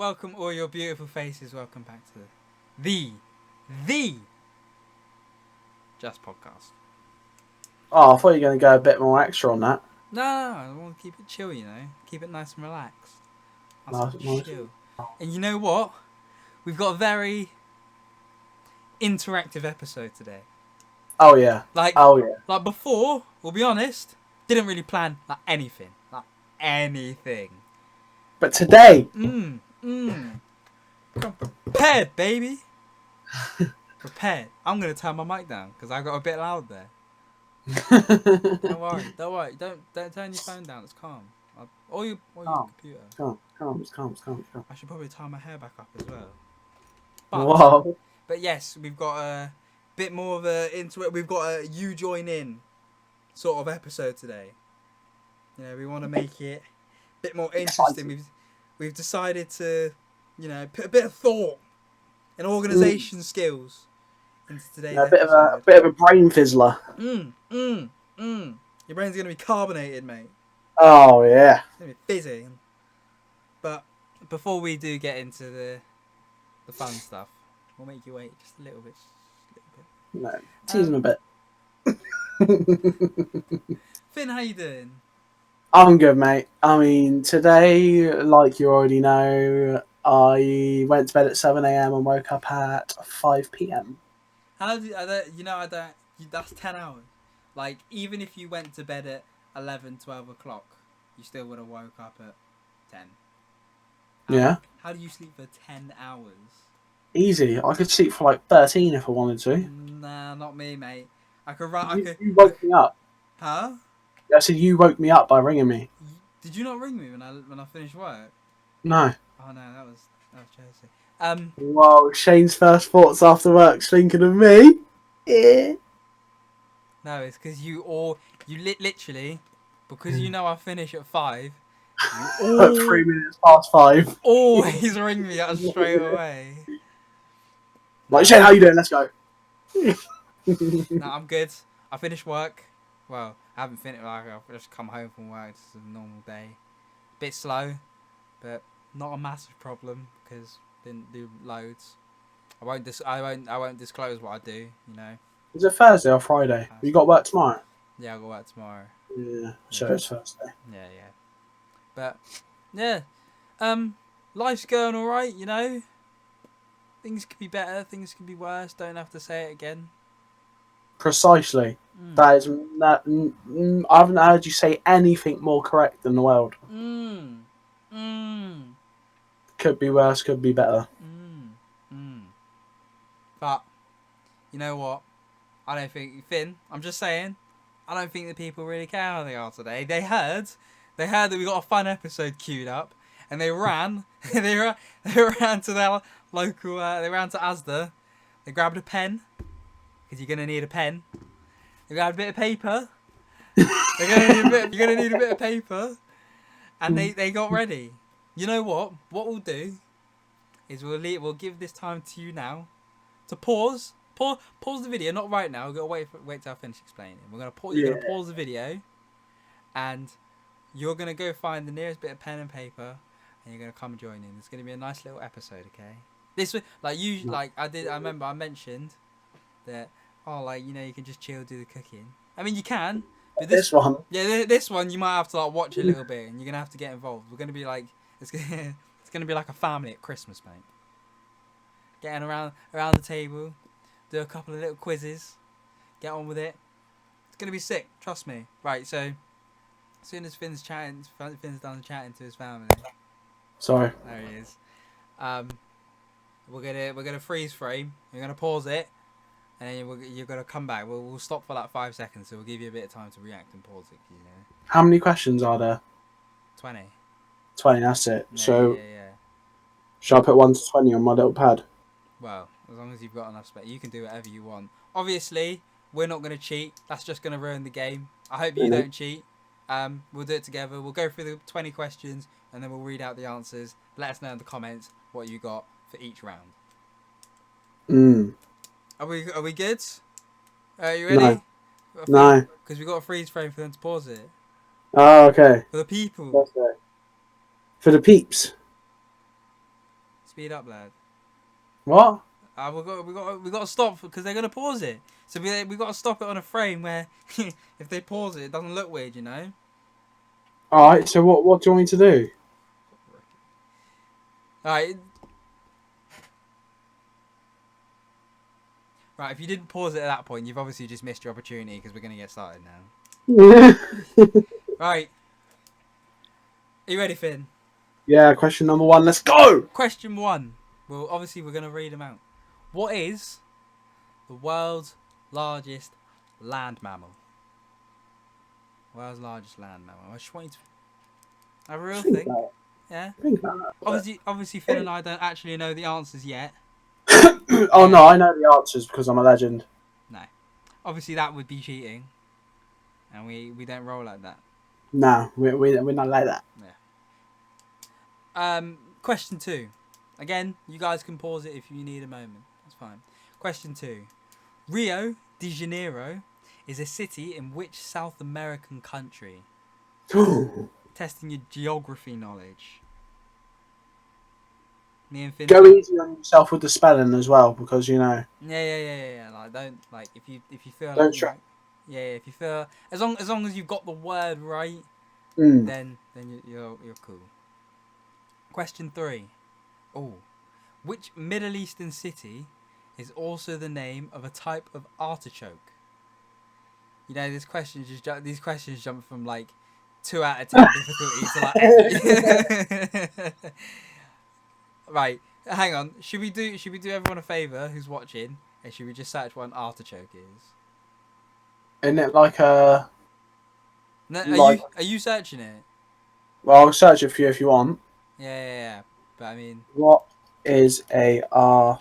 Welcome all your beautiful faces. Welcome back to the Just Podcast. Oh, I thought you were going to go a bit more extra on that. No, I want to keep it chill, Keep it nice and relaxed. Nice. Chill. And you know what? We've got a very interactive episode today. Oh, yeah. Like before, we'll be honest, didn't really plan anything. But today... Come prepared, baby. Prepared. I'm going to turn my mic down because I got a bit loud there. Don't worry. Don't turn your phone down. It's calm. Or your computer. Calm. I should probably tie my hair back up as well. Whoa. But yes, we've got a bit more of we've got a you join in sort of episode today. We want to make it a bit more interesting. We've decided to, put a bit of thought and organisation skills into today's episode. A bit of a brain fizzler. Your brain's gonna be carbonated, mate. Oh yeah. It's gonna be fizzy. But before we do get into the fun stuff, we'll make you wait just a little bit. No, tease him a bit. Finn, how you doing? I'm good, mate. I mean, today, like you already know, I went to bed at 7 a.m. and woke up at 5 p.m. That's 10 hours. Like, even if you went to bed at 11, 12 o'clock, you still would have woke up at 10. How do you sleep for 10 hours? Easy. I could sleep for like 13 if I wanted to. Nah, not me, mate. You woke me up. Huh? I said you woke me up by ringing me. Did you not ring me when I finished work? No. Oh no, that was Chelsea. Whoa, Shane's first thoughts after work thinking of me. Yeah. No, it's because literally, because I finish at 5. At 3 minutes past 5. Always ring me up straight away. Like, Shane, how you doing? Let's go. No, I'm good. I finished work. Well, I haven't finished. I've just come home from work. It's a normal day. Bit slow, but not a massive problem because didn't do loads. I won't disclose what I do. Is it Thursday or Friday? You got work tomorrow? Yeah, I got work tomorrow. Yeah, sure, it's Thursday. Yeah. But yeah, life's going all right. Things could be better. Things could be worse. Don't have to say it again. Precisely. That is that. I haven't heard you say anything more correct in the world. Could be worse. Could be better. But you know what? I don't think Finn. I'm just saying. I don't think the people really care how they are today. They heard that we got a fun episode queued up, and they ran. they ran to their local. They ran to Asda. They grabbed a pen, because you're gonna need a pen. They grabbed a bit of paper. You're gonna need a bit of paper, and they got ready. You know what? What we'll do is we'll give this time to you now to pause the video. Not right now. We're gonna wait till I finish explaining. You're gonna pause the video, and you're gonna go find the nearest bit of pen and paper, and you're gonna come join in. It's gonna be a nice little episode, okay? This was I remember I mentioned that you can just chill, do the cooking. I mean you can, but this one you might have to watch a little bit, and you're gonna have to get involved. We're gonna be it's gonna be like a family at Christmas, mate. Getting around the table, do a couple of little quizzes, get on with it. It's gonna be sick, trust me. Right, so as soon as Finn's done chatting to his family. Sorry. There he is. We're gonna freeze frame. You're gonna pause it, and then you're gonna come back. We'll stop for 5 seconds, so we'll give you a bit of time to react and pause it. How many questions are there? 20. 20. That's it. Yeah, so, yeah. Shall I put 1 to 20 on my little pad? Well, as long as you've got enough space, you can do whatever you want. Obviously, we're not gonna cheat. That's just gonna ruin the game. I hope you don't cheat. We'll do it together. We'll go through the 20 questions, and then we'll read out the answers. Let us know in the comments what you got for each round. Are we good? Are you ready? No. Because we got a freeze frame for them to pause it. Oh, okay. For the people. For the peeps. speed up, lad. What? We got to stop because they're gonna pause it. So we got to stop it on a frame where if they pause it, it doesn't look weird, you know. All right. So what do you want me to do? All right. Right. If you didn't pause it at that point, you've obviously just missed your opportunity because we're gonna get started now. Right. Are you ready, Finn? Yeah. Question number 1. Let's go. Question 1. Well, obviously we're gonna read them out. What is the world's largest land mammal? World's largest land mammal. I just want you to have a real thing. Yeah. Think about that. Obviously, Finn and I don't actually know the answers yet. Oh no, I know the answers because I'm a legend. No. Obviously, that would be cheating, and we don't roll like that. No, we're not like that. Question 2. Again, you guys can pause it if you need a moment. That's fine. Question 2. Rio de Janeiro is a city in which South American country? Testing your geography knowledge. Me and Finn. Go easy on yourself with the spelling as well, because you know. Yeah. Like don't like if you feel Don't like try. if you feel as long as you've got the word right, Mm. then you're cool. Question 3. Oh, which Middle Eastern city is also the name of a type of artichoke? You know, these questions jump from like 2 out of 10 difficulty to like 8. Right, hang on. Should we do everyone a favour who's watching, and should we just search what an artichoke is? Isn't it like a? No, Like- are you searching it? Well, I'll search it for you if you want. Yeah. But I mean, What is a artichoke?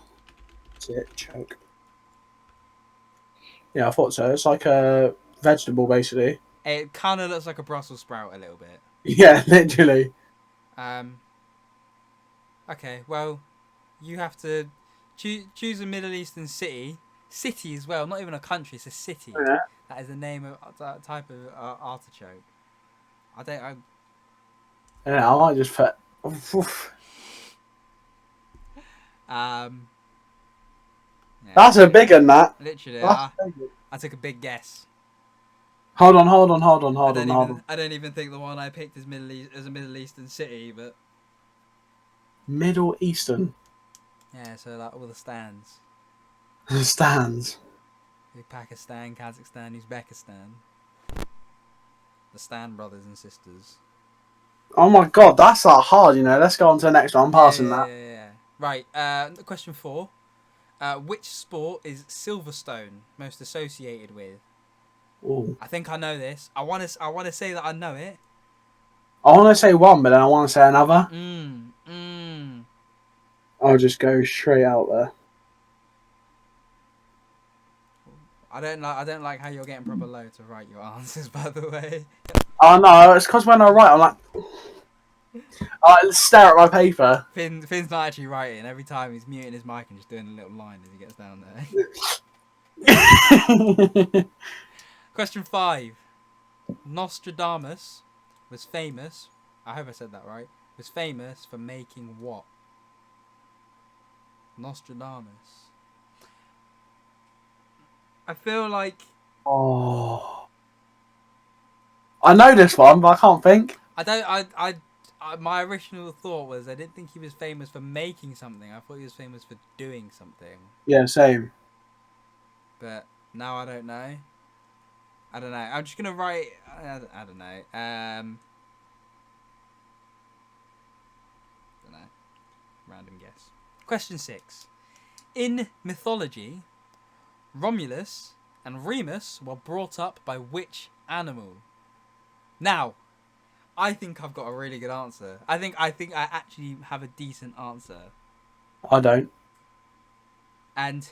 Yeah, I thought so. It's like a vegetable, basically. it kind of looks like a Brussels sprout a little bit. Yeah, literally. Okay, well, you have to choose a Middle Eastern city as well, not even a country. It's a city. Yeah. That is the name of that type of artichoke. Yeah, I might just put. Yeah. That's a big one, that. Literally, That's a big one. I took a big guess. Hold on. I don't even think the one I picked is a Middle Eastern city, but Middle Eastern yeah. So like all the stands, stands. Pakistan, Kazakhstan, Uzbekistan, the Stan brothers and sisters. Oh my god, that's not hard. You know. Let's go on to the next one. I'm passing that. Yeah. Right. Question 4. Which sport is Silverstone most associated with? Ooh. I think I know this. I want to say that I know it. I want to say one, but then I want to say another. Mm. I'll just go straight out there. I don't like how you're getting proper low to write your answers. By the way. Oh no, it's because when I write, I'm like, I stare at my paper. Finn's not actually writing. Every time he's muting his mic and just doing a little line as he gets down there. Question 5. Nostradamus was famous. I hope I said that right. Was famous for making what? Nostradamus. I feel like Oh, I know this one, but I can't think. my original thought was I didn't think he was famous for making something. I thought he was famous for doing something. Yeah, same. But now I don't know. I don't know. I'm just gonna write. I don't know. Don't know. Random guess. Question 6. In mythology, Romulus and Remus were brought up by which animal? Now, I think I've got a really good answer. I think I actually have a decent answer. I don't. And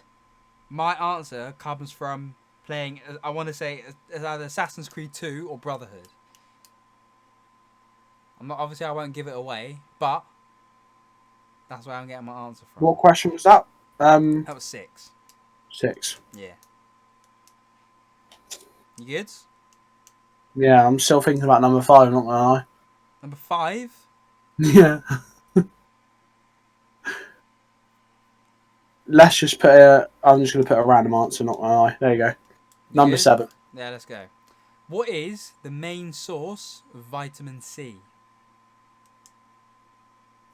my answer comes from playing, I want to say, it's either Assassin's Creed 2 or Brotherhood. Obviously I won't give it away, but that's where I'm getting my answer from. What question was that? That was 6. 6. Yeah. You good? Yeah, I'm still thinking about number 5. Not gonna lie. Number 5. Yeah. let's just put a. I'm just going to put a random answer. Not gonna lie. There you go. You Number good? 7. Yeah, let's go. What is the main source of vitamin C?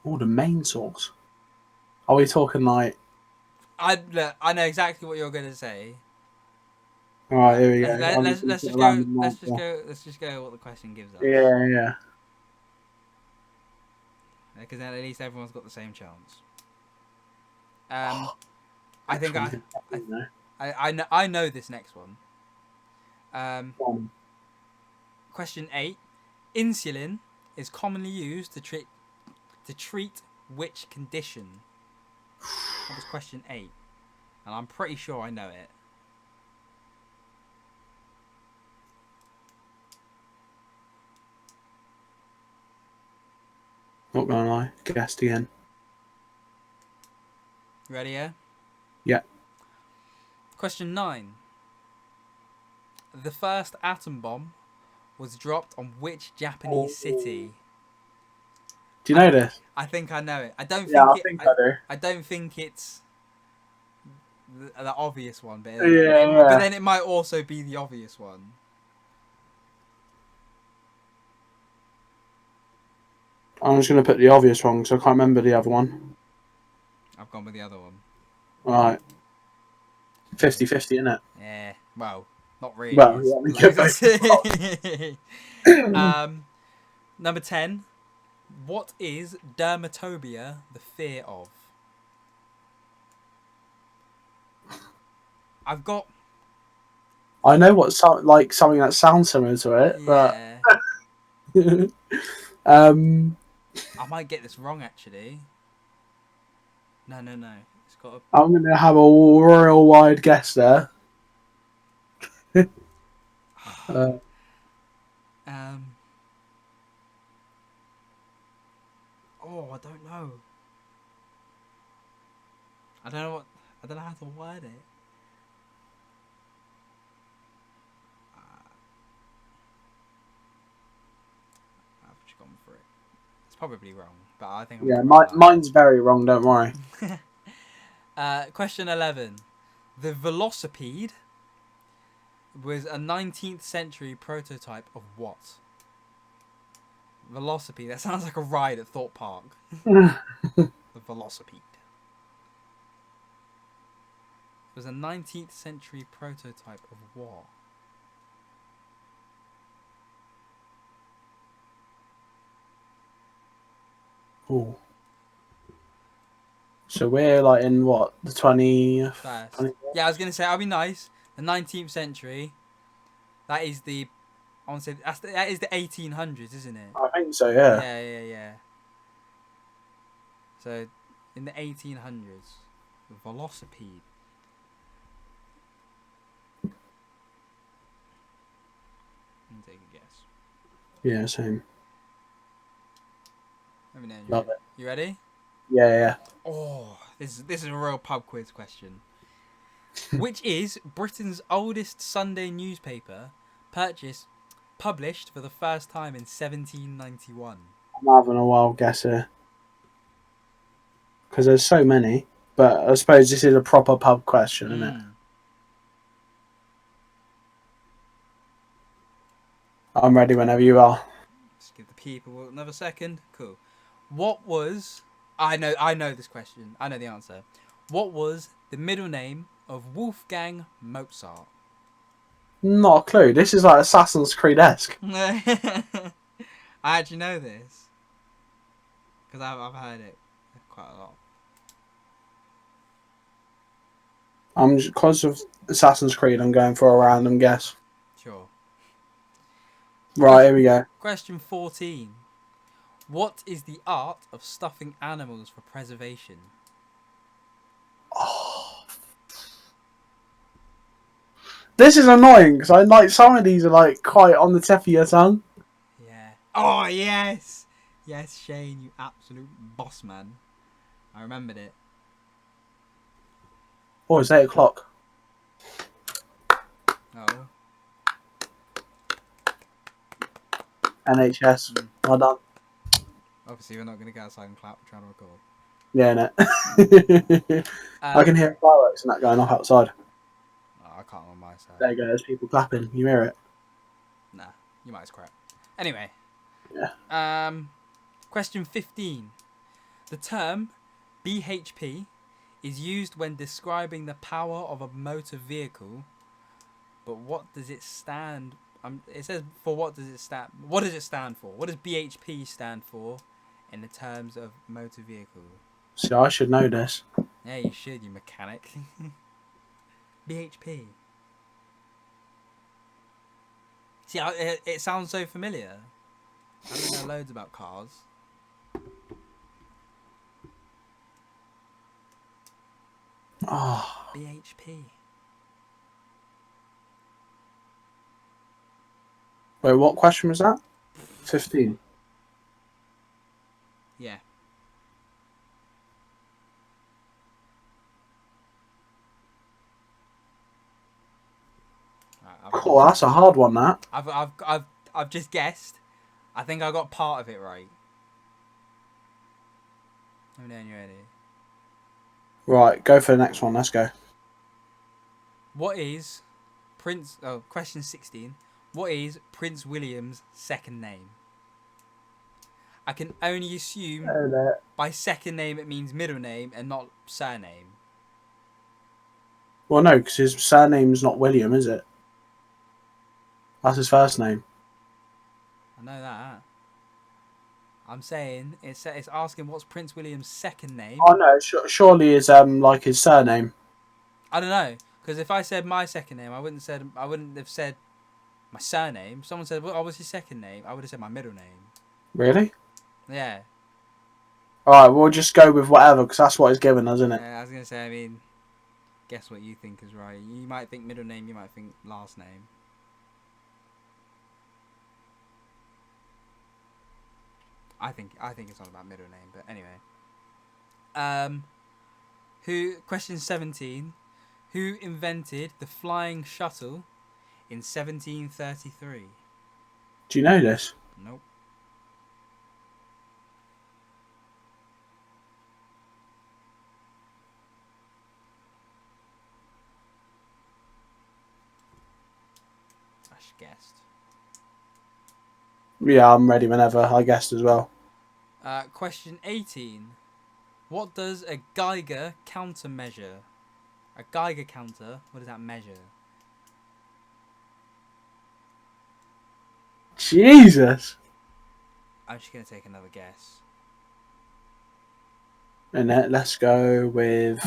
Oh, the main source. Are we talking like? I know exactly what you're gonna say. All right, But here we go. I'm just going to let's put just a go. random answer. Let's just go. What the question gives us. Yeah, yeah. Because then at least everyone's got the same chance. I Next think one's gonna I, you know. I know this next one. Go on. Question 8. Insulin is commonly used to treat which condition? That was question 8, and I'm pretty sure I know it. Not gonna lie. Guessed again. Ready? Yeah. Yeah. Question 9. The first atom bomb was dropped on which Oh. Japanese city? Do you know this? I think I know it. I don't Yeah, think I it. think I do. I don't think it's the obvious one, but Yeah, but yeah. then it might also be the obvious one. I'm just gonna put the obvious one because I can't remember the other one. I've gone with the other one. Right. 50-50, isn't it? Yeah. Well, not really. Well, yeah, we get both. Number 10. What is dermatobia the fear of? I've got. I know what something that sounds similar to it, but Yeah. um, I might get this wrong actually. No. It's got I'm gonna have a real wide guess there. a. um. Oh, I don't know. I don't know what. I don't know how to word it. I've just gone for it. It's probably wrong, but I think I'm Yeah, gonna roll that. mine's very wrong. Don't worry. Question 11. The velocipede was a 19th century prototype of what? Velocipede. That sounds like a ride at Thorpe Park. The velocipede. It was a 19th century prototype of what? Ooh. So we're like in what, the 20th? First. Yeah, I was going to say, I'll be nice. The 19th century. That is the. I want to say. That is the 1800s, isn't it? I think so. Yeah. Yeah. So, in the 1800s, the velocipede. Let me take a guess. Yeah. Same. Let me know. Love it. You ready? Yeah. Oh, this is a real pub quiz question. Which is Britain's oldest Sunday newspaper, published for the first time in 1791? I'm having a wild guess here because there's so many. But I suppose this is a proper pub question, isn't it? I'm ready whenever you are. Just give the people another second. Cool. What was? I know this question. I know the answer. What was the middle name of Wolfgang Mozart? Not a clue. This is like Assassin's Creed-esque. I actually know this because I've heard it quite a lot. I'm because of Assassin's Creed. I'm going for a random guess. Sure. Right, here we go. Question 14. What is the art of stuffing animals for preservation? Oh. This is annoying because I like some of these are like quite on the tip of your tongue. Yeah. Oh, yes! Yes, Shane, you absolute boss man. I remembered it. Oh, it's 8 o'clock. Oh. NHS. Well done. Obviously, we're not going to go outside and clap. We're trying to record. Yeah, innit? I can hear fireworks and that going off outside. Oh, I can't on my side. There you go. There's people clapping. You hear it? Nah, you might as crap. Anyway. Yeah. Question 15. The term BHP is used when describing the power of a motor vehicle, but what does it stand? It says for what does it stand? What does it stand for? What does BHP stand for in the terms of motor vehicle? So I should know this. Yeah, you should, you mechanic. BHP. See, it sounds so familiar. I don't know loads about cars. Oh. BHP. Wait, what question was that? 15. Yeah. Oh, that's a hard one, that. I've just guessed. I think I got part of it right. Let me know when you're ready. Right, go for the next one. Let's go. What is question 16. What is Prince William's second name? I can only assume by second name it means middle name and not surname. Well, no, because his surname's not William, is it? That's his first name. I know that. I'm saying it's asking what's Prince William's second name. Oh no, surely is like his surname. I don't know, because if I said my second name, I wouldn't have said my surname. If someone said, "What was his second name?" I would have said my middle name. Really? Yeah. All right, we'll just go with whatever because that's what it's given us, isn't it? Yeah, I was gonna say. I mean, guess what you think is right. You might think middle name. You might think last name. I think it's not about middle name, but anyway. Question 17. Who invented the flying shuttle in 1733? Do you know this? Nope. I just guessed. Yeah, I'm ready whenever. I guessed as well. Question 18. What does a Geiger counter measure? A Geiger counter, what does that measure? Jesus. I'm just going to take another guess. And let's go with.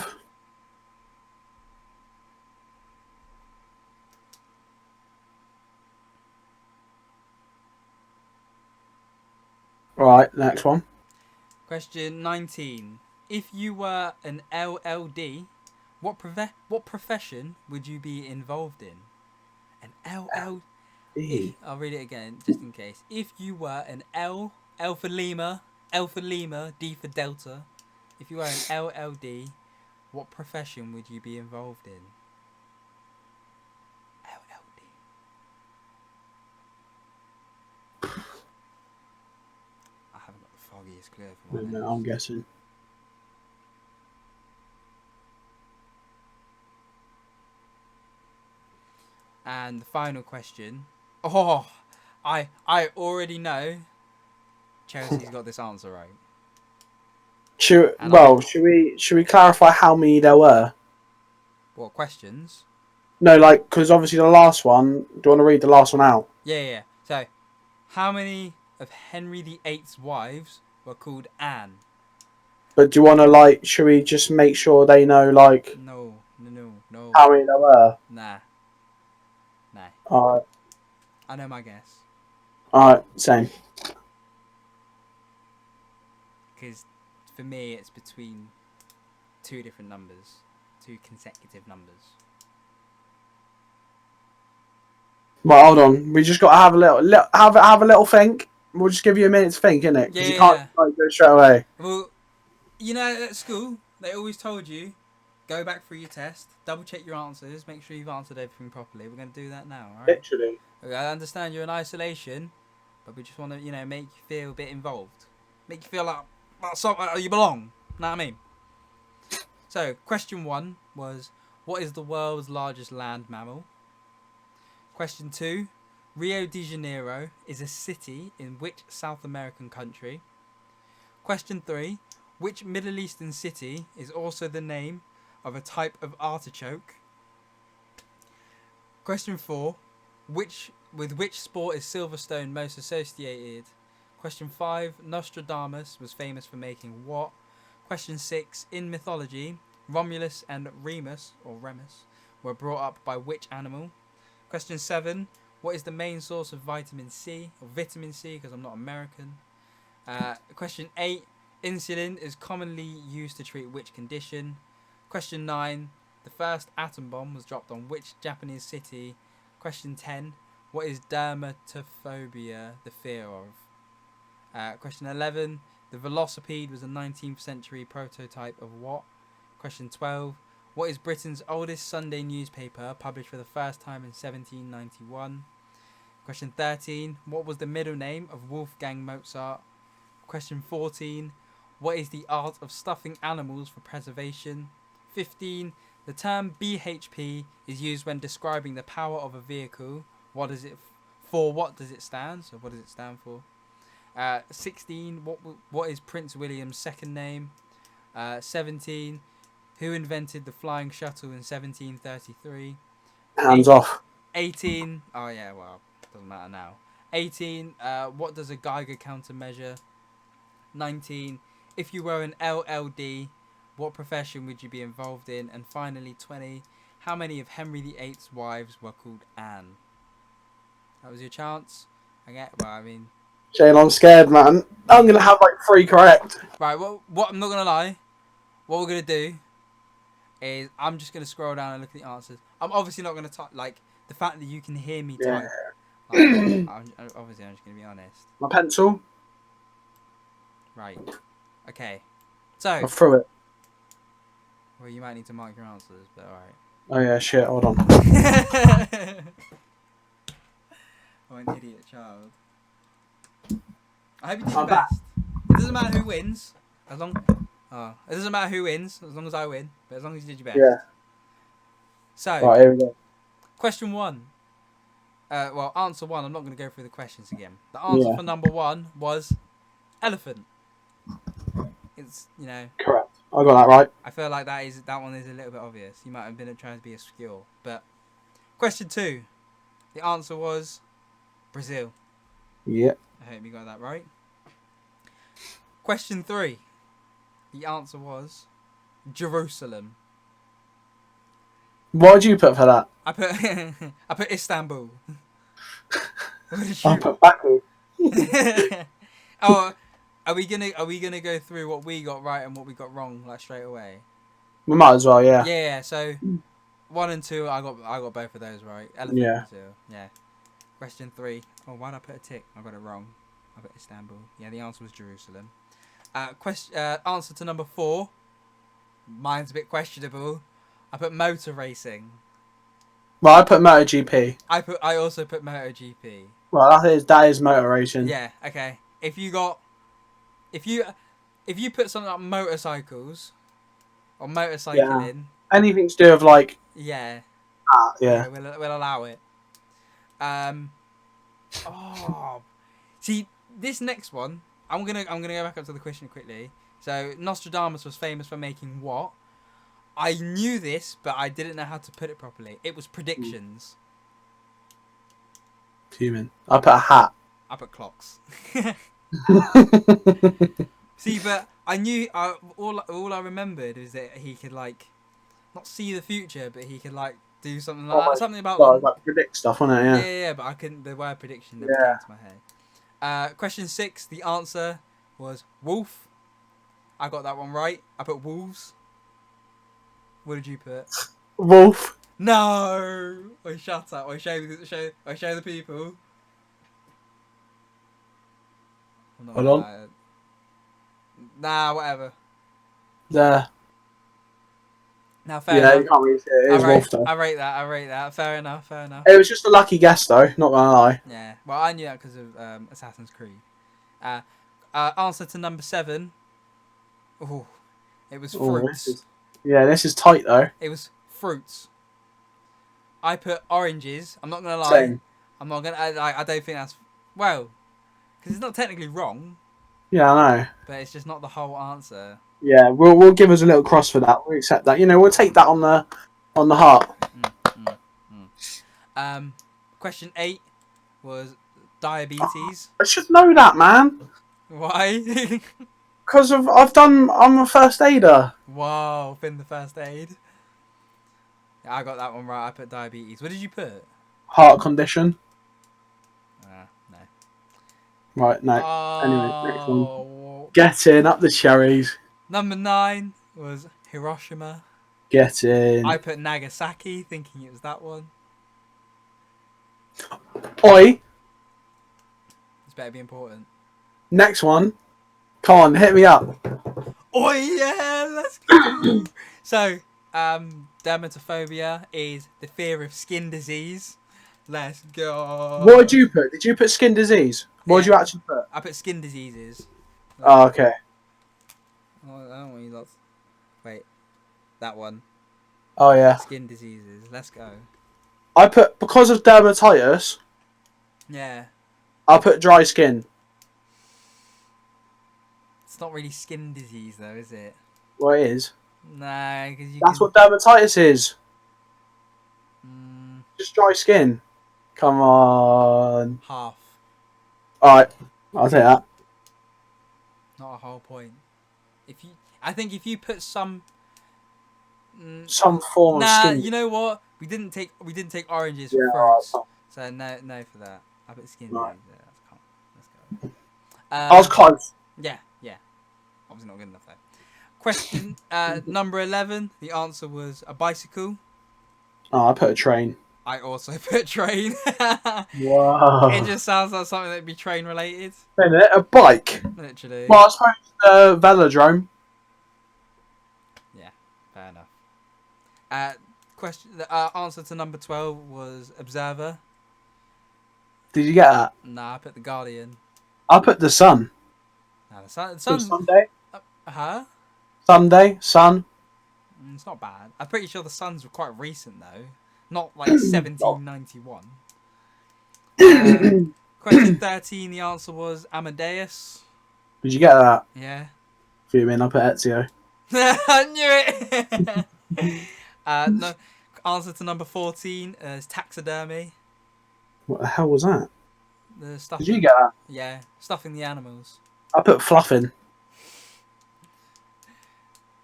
Right, next one. Question 19. If you were an LLD, what profession would you be involved in? An LLD. I'll read it again, just in case. If you were an L for Lima, D for Delta. If you were an LLD, what profession would you be involved in? LLD. I haven't got the foggiest clue for one. No, I'm guessing. And the final question. Oh, I already know. Chelsea's got this answer right. Should we clarify how many there were? What questions? No, like because obviously the last one. Do you want to read the last one out? Yeah. So, how many of Henry VIII's wives were called Anne? But do you want to should we just make sure they know No. how many there were? Nah. Alright. I know my guess. Alright, same. Because for me, it's between two different numbers, two consecutive numbers. Well, hold on. We just got to have a little think. We'll just give you a minute to think, innit? Because you can't go straight away. Well, you know, at school, they always told you, go back through your test, double check your answers, make sure you've answered everything properly. We're going to do that now, alright? Literally. I understand you're in isolation, but we just want to, make you feel a bit involved. Make you feel like you belong. Know what I mean? So, question 1 was, what is the world's largest land mammal? Question 2, Rio de Janeiro is a city in which South American country? Question 3, which Middle Eastern city is also the name of a type of artichoke? Question 4, with which sport is Silverstone most associated? Question 5, Nostradamus was famous for making what? Question 6, in mythology, Romulus and Remus were brought up by which animal? Question 7, what is the main source of vitamin C, or vitamin C because I'm not American? Question 8, insulin is commonly used to treat which condition? Question 9, the first atom bomb was dropped on which Japanese city? Question 10, what is dermatophobia the fear of? Question 11, the velocipede was a 19th century prototype of what? Question 12, what is Britain's oldest Sunday newspaper, published for the first time in 1791? Question 13, what was the middle name of Wolfgang Mozart? Question 14, what is the art of stuffing animals for preservation? 15, the term BHP is used when describing the power of a vehicle. What does it stand? So what does it stand for? 16, what is Prince William's second name? 17, who invented the flying shuttle in 1733? Hands off. 18, oh yeah, well, doesn't matter now. 18, what does a Geiger counter measure? 19, if you were an LLD, what profession would you be involved in? And finally, 20, how many of Henry VIII's wives were called Anne? That was your chance. Shane, I'm scared, man. I'm going to have like 3 correct. Right, what I'm not going to lie, what we're going to do is I'm just going to scroll down and look at the answers. I'm obviously not going to type, like, the fact that you can hear me type. Like, I'm just going to be honest. My pencil? Right. Okay. So. I threw it. Well, you might need to mark your answers, but alright. Oh yeah, shit, hold on. I'm an idiot child. I hope you do your best. It doesn't matter who wins, it doesn't matter who wins, as long as I win, but as long as you did your best. Yeah. So, right, here we go. Question 1. Answer 1, I'm not going to go through the questions again. The answer for number 1 was elephant. It's, Correct. I got that right. I feel like that one is a little bit obvious. You might have been trying to be obscure. But question 2, the answer was Brazil. Yeah. I hope you got that right. Question 3, the answer was Jerusalem. What did you put for that? I put Istanbul. I put Baku. Oh, are we gonna go through what we got right and what we got wrong like straight away? We might as well, yeah. Yeah. So 1 and 2, I got both of those right. Elephant Yeah. Brazil. Yeah. Question 3. Oh, why did I put a tick? I got it wrong. I put Istanbul. Yeah, the answer was Jerusalem. Answer to number 4. Mine's a bit questionable. I put motor racing. Well, I put MotoGP. I also put MotoGP. Well, that is motor racing. Yeah. Okay. If you put something like motorcycles or motorcycling, anything to do with like. Yeah. Yeah. We'll allow it. See, this next one, I'm gonna go back up to the question quickly. So Nostradamus was famous for making what? I knew this, but I didn't know how to put it properly. It was predictions. Human. I put a hat. I put clocks. See, but I knew all I remembered was that he could like not see the future, but he could like do something like that. Something about like predict stuff, wasn't it? Yeah, but I couldn't. The word prediction never came to my head. Question 6. The answer was wolf. I got that one right. I put wolves. What did you put? Wolf. No. Oh, shut up. I show the people. Hold on. Nah, whatever. There. Now, fair enough. You can't really see it. It is wolf, though. I rate that. Fair enough. It was just a lucky guess, though. Not gonna lie. Yeah. Well, I knew that because of Assassin's Creed. Answer to number 7. Oh, it was fruits. Yeah, this is tight though. It was fruits. I put oranges. I'm not gonna lie. Same. I'm not gonna. I don't think that's well, because it's not technically wrong, Yeah, I know. but it's just not the whole answer. Yeah, we'll give us a little cross for that. We accept that. You know, we'll take that on the heart. Mm, mm, mm. Question 8 was diabetes. I should know that, man. Why? Because I'm a first aider. Wow, been the first aid. Yeah, I got that one right. I put diabetes. What did you put? Heart condition. No. Right, no. Anyway, next one. Oh, Get in, up the cherries. number 9 was Hiroshima. Get in. I put Nagasaki, thinking it was that one. Oi, This better be important. next one. Come on, hit me up. Oh yeah, let's go. So, dermatophobia is the fear of skin disease. Let's go. What did you put? Did you put skin disease? What did Yeah. you actually put? I put skin diseases. Oh, okay. Oh, I don't want you lots. Wait, that one. Oh, yeah. Skin diseases. Let's go. I put, because of dermatitis, Yeah. I put dry skin. It's not really skin disease though, is it? Well, it is. Nah, because you That's can. what dermatitis is. Mm, Just dry skin. Come on. half. Alright, I'll take that. Not a whole point. I think if you put some. Some form of Nah, skin. you know what? We didn't take oranges for Yeah, fruits, alright, so no for that. I put skin Right. disease there. That's calm. Let's go. I was close. Yeah. Obviously not good enough though. Question number 11. The answer was a bicycle. Oh, I put a train. I also put train. Wow. It just sounds like something that'd be train related. Wait a minute, a bike. Literally. Well, I suppose velodrome. Yeah, fair enough. The answer to number 12 was observer. Did you get that? Nah, I put the Guardian. I put the sun. Nah, the sun. Sunday. Huh? Sunday. Sun. It's not bad. I'm pretty sure the Suns were quite recent though. Not like 1791. Question 13. The answer was Amadeus. Did you get that? Yeah. Fuming. I put Ezio. I knew it. No. Answer to number 14 is taxidermy. What the hell was that? The stuff. Did you get that? Yeah, stuffing the animals. I put fluffing.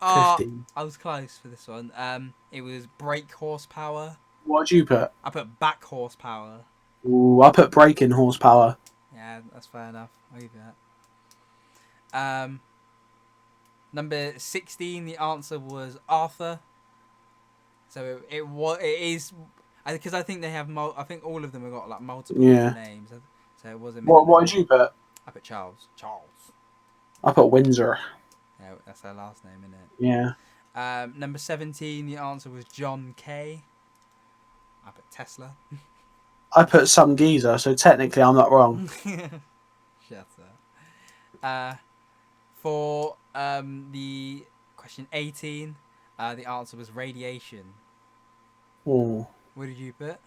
Oh, 15. I was close for this one. It was brake horsepower. What did you put? I put back horsepower. Ooh, I put braking horsepower. Yeah, that's fair enough. I'll give you that. Number 16. The answer was Arthur. So it is because I think they have I think all of them have got like multiple names. So it was a. What did you put? I put Charles. I put Windsor. Yeah, that's their last name, isn't it? Yeah. Number 17. The answer was John Kay. I put Tesla. I put some geezer, so technically I'm not wrong. Shut up. For the question 18, the answer was radiation. Oh, What did you put?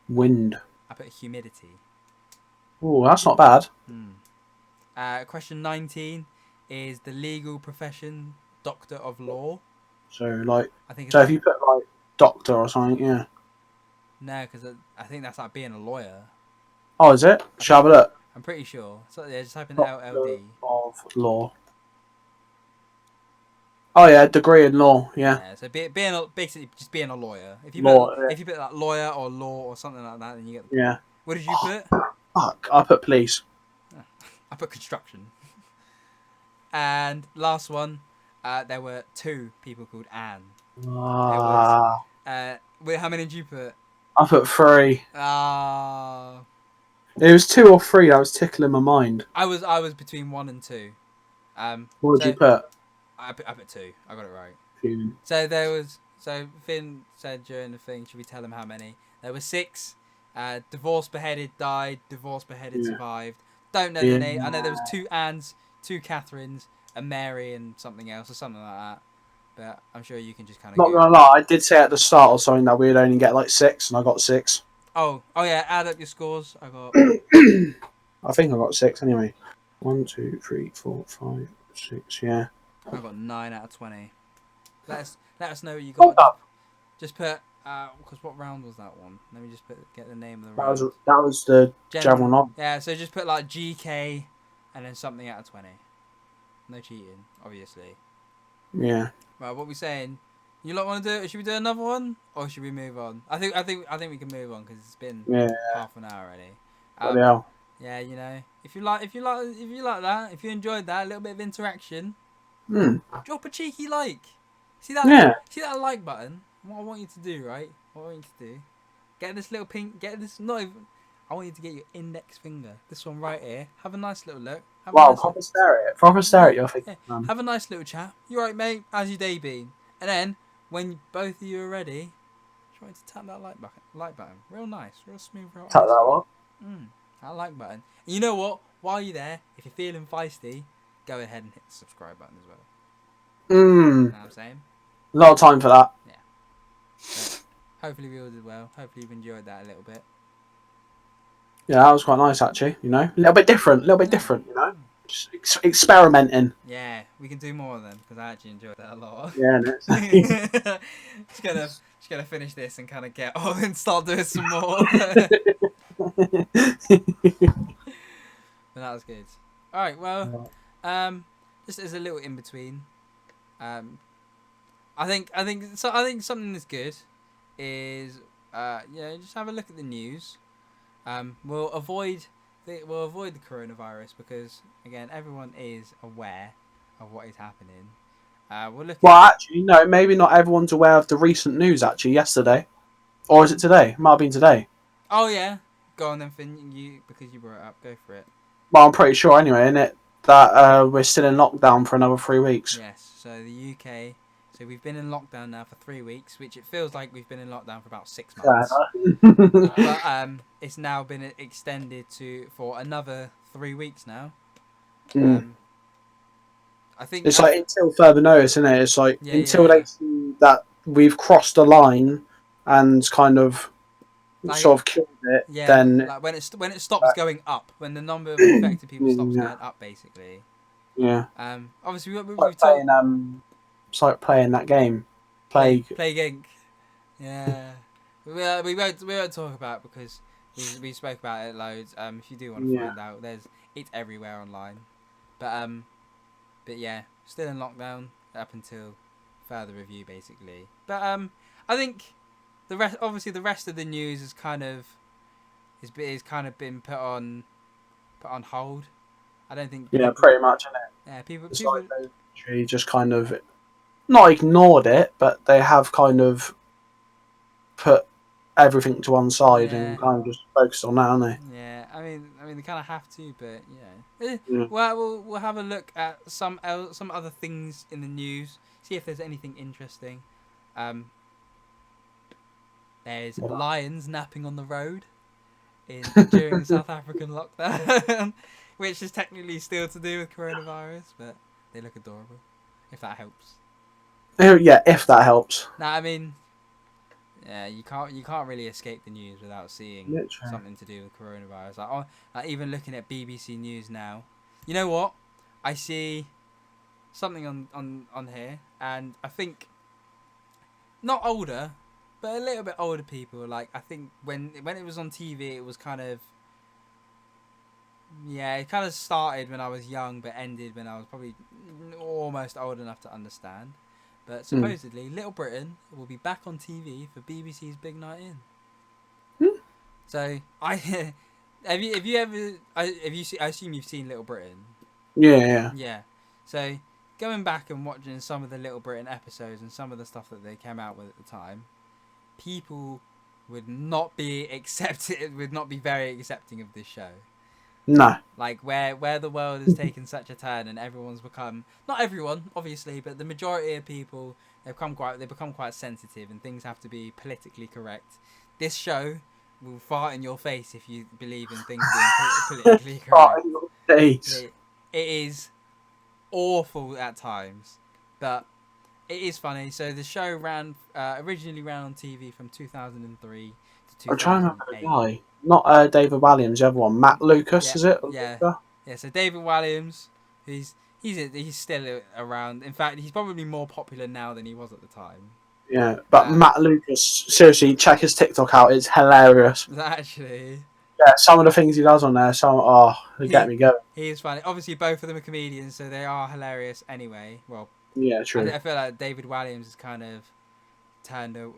wind. I put humidity. Oh, that's not bad. Question 19 is the legal profession doctor of law. So like, I think. so if you put like doctor or something, yeah. No, because I think that's like being a lawyer. Oh, is it? Shall I have a look? I'm pretty sure. So yeah, just type in Doctor LLD. of law. Oh yeah, degree in law. Yeah. Yeah, so basically just being a lawyer. If you Law, put yeah. if you put like lawyer or law or something like that, then you get. Yeah. What did you put? Fuck, I put police. I put construction. And last one, there were 2 people called Anne. Ah, Wait, how many did you put? I put 3. Ah, It was 2 or 3 that was tickling my mind. I was between 1 and 2. What did you put? I put 2. I got it right. Fuming. So Finn said during the thing, should we tell him how many? There were 6. Divorced, beheaded, died. Divorced, beheaded, survived. Don't know the name. I know there was 2 Annes, 2 Catherines, a Mary, and something else or something like that. but I'm sure you can just kind of Not Google. gonna lie, I did say at the start or something that we'd only get like 6, and I got 6. Oh yeah, add up your scores. I got I think I got 6 anyway. 1, 2, 3, 4, 5, 6. Yeah. 9 out of 20. Let us know what you Hold got. up. Just put because what round was that one? Let me just get the name of the That was round. that was the general knowledge. Yeah, so just put like GK and then something out of 20. No cheating, obviously. Yeah. Right, what we saying? You lot want to do it? Should we do another one or should we move on? I think we can move on because it's been Yeah. half an hour already. Bloody hell. Yeah, you know, if you like that, if you enjoyed that, a little bit of interaction, Hmm. drop a cheeky like. See Yeah. that like button? What I want you to do, right? What I want you to do, get this little pink, get this not even. I want you to get your index finger, this one right here. Have a nice little look. Have a Wow, nice proper stare at it. Proper stare at your face, yeah, man. have a nice little chat. You right, mate? How's your day been? And then when both of you are ready, try to tap that like button. Real nice, real smooth, real Tap icy. that one. That like button. And you know what? While you're there, if you're feeling feisty, go ahead and hit the subscribe button as well. Hmm. You know what I'm saying? A lot of time for that. Yeah. But hopefully we all did well. Hopefully you've enjoyed that a little bit. Yeah, that was quite nice actually. You know, a little bit different. A little bit different. You know, just experimenting. Yeah, we can do more of them because I actually enjoyed that a lot. Yeah. No, just gonna finish this and kind of get on and start doing some more. But that was good. All right, well, just as a little in between, I think something that's good is just have a look at the news. We'll avoid the coronavirus because again everyone is aware of what is happening. We'll look Well, at actually, no. Maybe not everyone's aware of the recent news. Actually, yesterday, or is it today? Might have been today. oh yeah, go on then Finn, you because you brought it up, go for it. Well, I'm pretty sure anyway, isn't it? That we're still in lockdown for another 3 weeks. Yes, so the UK. So we've been in lockdown now for 3 weeks, which it feels like we've been in lockdown for about 6 months. But it's now been extended for another 3 weeks now. I think It's like until further notice, isn't it? It's like until they see that we've crossed the line and kind of sort of killed it, then like when it stops going up, when the number of infected people stops going up, basically. Yeah. Obviously we've like talked. it's like playing that game, Plague Inc. Yeah. We won't talk about it because we spoke about it loads. If you do want to find out, it's everywhere online. But yeah, still in lockdown up until further review, basically. But I think the rest of the news is kind of been put on hold. I don't think. pretty much, isn't it? Yeah, people. Like they just kind of not ignored it, but they have kind of put everything to one side and kind of just focused on that, aren't they? Yeah, I mean, they kind of have to, but yeah. Yeah. Well, we'll have a look at some other things in the news. See if there's anything interesting. There's lions napping on the road during the South African lockdown, which is technically still to do with coronavirus, but they look adorable. If that helps. Yeah, if that helps. Nah, I mean, yeah, you can't really escape the news without seeing something to do with coronavirus. Like even looking at BBC News now, you know what? I see something on here, and I think not older, but a little bit older people. Like I think when it was on TV, it was kind of it kind of started when I was young, but ended when I was probably almost old enough to understand. But supposedly, Little Britain will be back on TV for BBC's Big Night In. So I have you ever I assume you've seen Little Britain. Yeah. Yeah. So going back and watching some of the Little Britain episodes and some of the stuff that they came out with at the time, people would not be very accepting of this show. No. Like where the world has taken such a turn and everyone's become, not everyone obviously, but the majority of people they become quite sensitive and things have to be politically correct. This show will fart in your face if you believe in things being politically correct. It is awful at times, but It is funny. So the show ran originally ran on TV from 2003 to I'm trying to remember the 2008. guy. Not David Walliams, the other one. Matt Lucas, Yeah, is it? yeah, yeah. So David Walliams, he's still around. In fact, he's probably more popular now than he was at the time. Yeah, but Matt Lucas, seriously, check his TikTok out. It's hilarious. Actually, Yeah, some of the things he does on there, they get me going. He is funny. Obviously, both of them are comedians, so they are hilarious anyway. Well, Yeah, true. I feel like David Walliams is kind of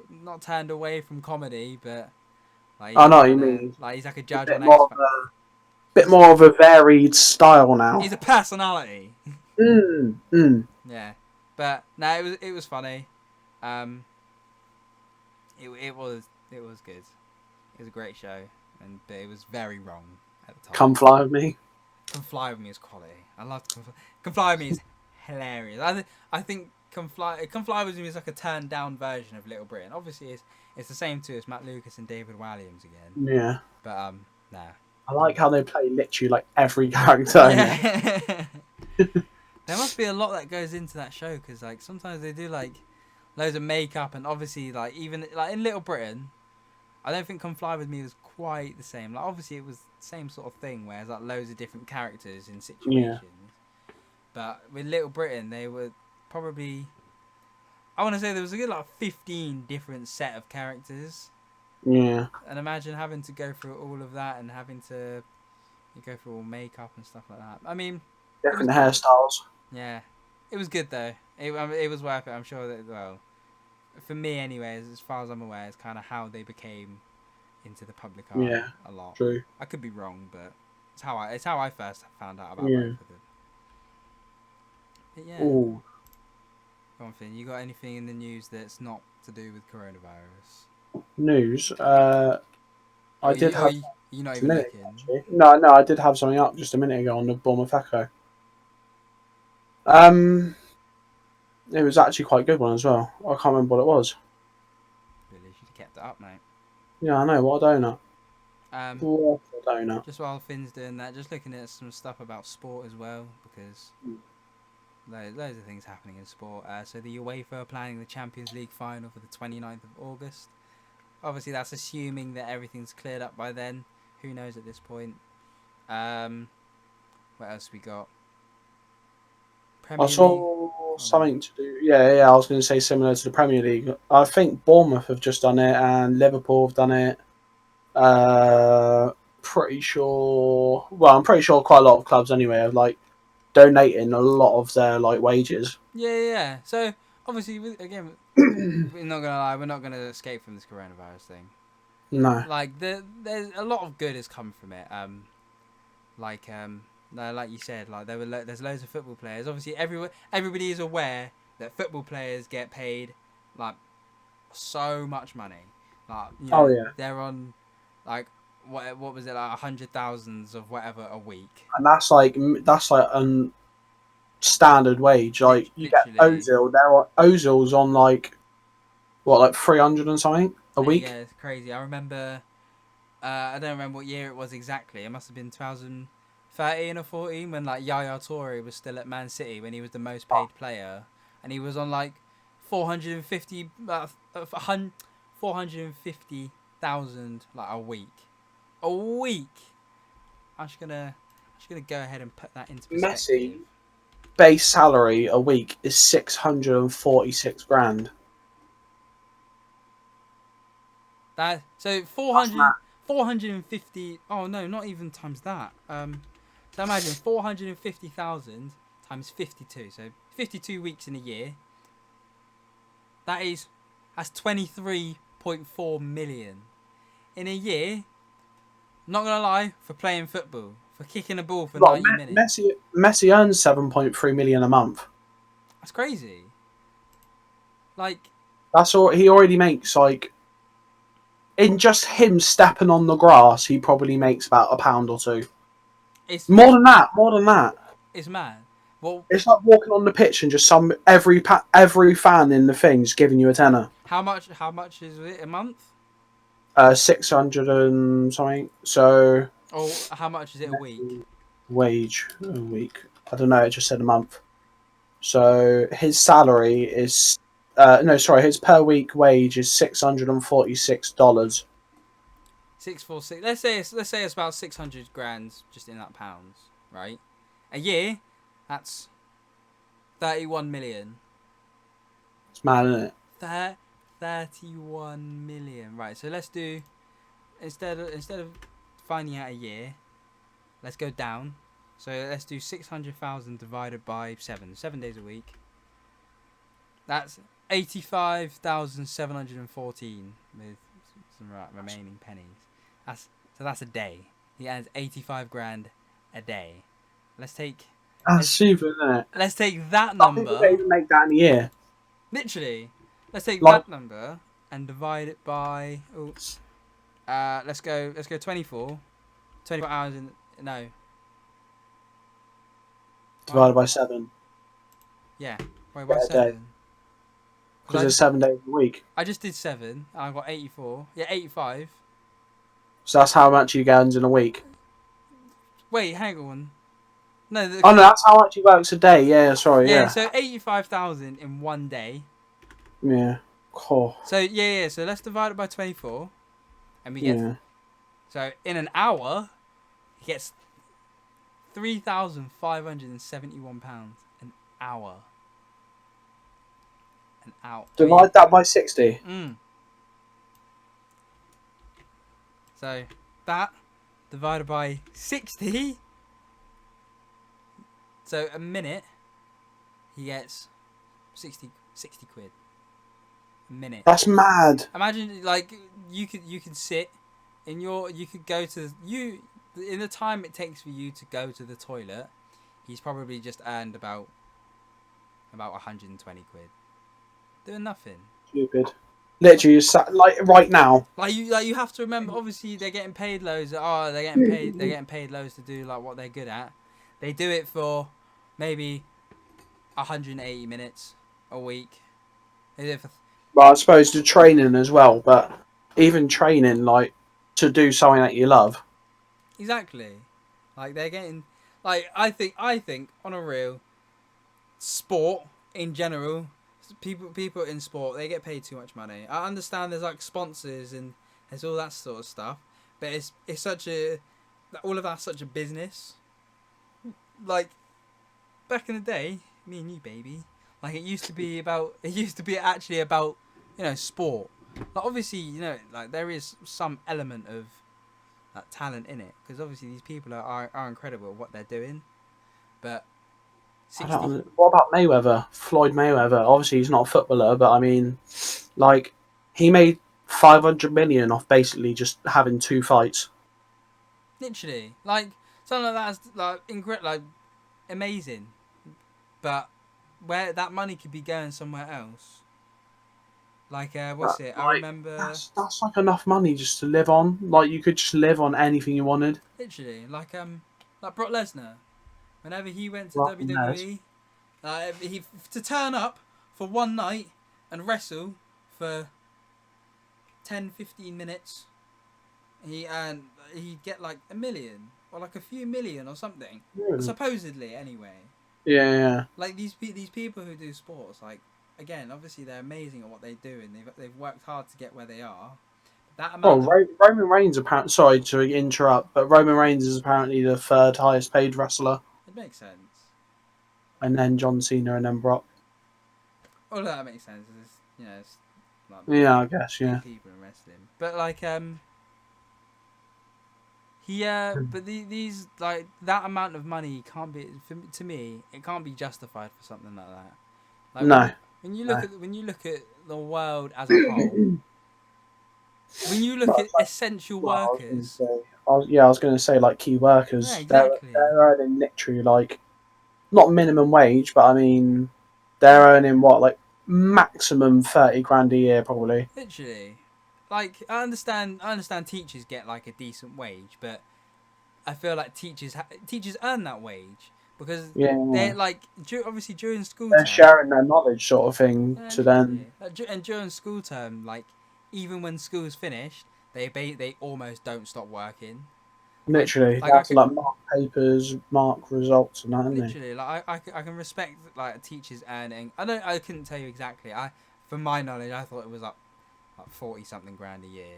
not turned away from comedy, but like I know what you mean. like he's like a A judge bit on X more of Factor. bit more of a varied style now. He's a personality. Yeah, but no, it was funny. It was good. It was a great show, but it was very wrong at the time. Come Fly With Me. Come Fly With Me is quality. I love Come Fly With Me is hilarious. I think Come Fly With Me is like a turned down version of Little Britain. Obviously, it's the same too as Matt Lucas and David Walliams again. Yeah. But nah. I like how they play literally like every character. Yeah. There must be a lot that goes into that show because like sometimes they do like loads of makeup and obviously like even like in Little Britain, I don't think Come Fly With Me was quite the same. Like obviously it was the same sort of thing where there's like loads of different characters in situations. Yeah. But with Little Britain, they were probably, I want to say there was a good like 15 different set of characters. Yeah. And imagine having to go through all of that and having to go through all makeup and stuff like that. I mean, different hairstyles. Yeah, it was good though. It was worth it. I'm sure that for me anyways, as far as I'm aware, it's kind of how they became into the public eye. Yeah, a lot. True. I could be wrong, but it's how I first found out about both of them. But yeah. Ooh. One thing, you got anything in the news that's not to do with coronavirus? News. I did have. You're not even looking. No, I did have something up just a minute ago on the Bournemouth Echo. It was actually quite a good one as well. I can't remember what it was. Really, should have kept it up, mate. Yeah, I know. What a donut. What a donut. Just while Finn's doing that, just looking at some stuff about sport as well, because loads of things happening in sport. So the UEFA are planning the Champions League final for the 29th of August. Obviously, that's assuming that everything's cleared up by then. Who knows at this point? What else we got? I saw something to do. Yeah. I was going to say similar to the Premier League. I think Bournemouth have just done it, and Liverpool have done it. Pretty sure. Well, I'm pretty sure quite a lot of clubs anyway are like donating a lot of their like wages. Yeah. So obviously, again, we're not gonna lie. We're not gonna escape from this coronavirus thing. No. Like there's a lot of good has come from it. Like you said, like there's loads of football players. Obviously, everybody is aware that football players get paid like so much money. Like they're on like what was it, like 100,000s of whatever a week. And that's like standard wage. Like you get Ozil. Ozil's on like 300 and something a week. Yeah, it's crazy. I remember. I don't remember what year it was exactly. It must have been 2013 or 14 when like Yaya Toure was still at Man City when he was the most paid player, and he was on like 450,000 like a week. A week. I'm just gonna go ahead and put that into perspective. Messi base salary a week is 646 grand. That so 450. Oh no, not even times that. So imagine 450,000 times 52. So 52 weeks in a year. That's 23.4 million in a year. Not gonna lie, for playing football, for kicking a ball for 90 minutes. Messi earns 7.3 million a month. That's crazy. Like that's all he already makes. Like in just him stepping on the grass, he probably makes about £1 or £2. It's more than that. It's mad. Well, it's like walking on the pitch and just every fan in the thing just giving you a tenner. How much is it a month? 600 and something. So. Oh, how much is it a week? Wage a week. I don't know. It just said a month. So his salary is no, sorry, his per week wage is $646. 646. Let's say it's about 600 grand just in that pounds, right? A year, that's 31 million. It's mad, isn't it? 31 million. Right. So let's do instead of finding out a year, let's go down. So let's do 600,000 divided by 7. 7 days a week. That's 85,714 with some remaining pennies. That's a day. He earns 85 grand a day. Let's take That's stupid, isn't it? let's take that Some people don't number. even make that in a year. Literally. Let's take Like, that number and divide it by let's go 24. 24 hours in no. divided by 7. Yeah. Wait, why Yeah, a day. 7? Because there's 7 days a week. I just did 7 and I got 84. Yeah, 85. So that's how much he earns in a week. Wait, hang on. No, Oh no, that's how much he works a day. Yeah, sorry, yeah. so 85,000 in one day. Yeah. Cool. So yeah. So let's divide it by 24, and we get. Yeah. So in an hour, he gets £3,571 an hour. An hour. Divide that by 60. So that divided by 60. So a minute, he gets 60 quid. A minute. That's mad. Imagine like you could sit in you could go to in the time it takes for you to go to the toilet. He's probably just earned about 120 quid doing nothing. Stupid. Literally, like right now. Like you have to remember. Obviously, they're getting paid loads. They're getting paid loads to do like what they're good at. They do it for maybe 180 minutes a week. They do it for Well, I suppose to training as well, but even training, like to do something that you love. exactly. Like they're getting like I think on a real sport in general, people in sport they get paid too much money. I understand there's like sponsors and there's all that sort of stuff, but it's such a all of that's such a business. Like back in the day, me and you, baby. Like it used to be actually about sport. Like obviously like there is some element of that talent in it because obviously these people are incredible at what they're doing, but. What about Mayweather? Floyd Mayweather. Obviously, he's not a footballer, but I mean, like, he made 500 million off basically just having 2 fights. Literally, like something like that is like amazing, but where that money could be going somewhere else. Like what's it? I remember. That's like enough money just to live on. Like you could just live on anything you wanted. Literally, like Brock Lesnar. Whenever he went to Brock WWE, he to turn up for one night and wrestle for 10-15 minutes, he'd get like $1 million or like a few million or something. Really? Supposedly, anyway. Yeah. Like these people who do sports, like again, obviously they're amazing at what they do and they've worked hard to get where they are. That amount. Roman Reigns apparently. Sorry to interrupt, but Roman Reigns is apparently the 3rd highest paid wrestler. It makes sense. And then John Cena, and then Brock. All of that makes sense. It's like Yeah, I guess. Yeah. people in wrestling, but like but these like that amount of money can't be to me. It can't be justified for something like that. Like, No. When you look at the world as a whole, when you look at essential workers, I was going to say like key workers. yeah, exactly. They're earning literally like not minimum wage, but I mean they're earning what like maximum 30 grand a year probably. Literally, like I understand teachers get like a decent wage, but I feel like teachers earn that wage because they're like obviously during school they're term, sharing their knowledge sort of thing to them. And during school term, like even when school's finished, they almost don't stop working. Literally, like I that's could like mark papers, mark results, and that, isn't it? literally like I can respect like a teacher's earning. I couldn't tell you exactly. From my knowledge, I thought it was like 40 something grand a year.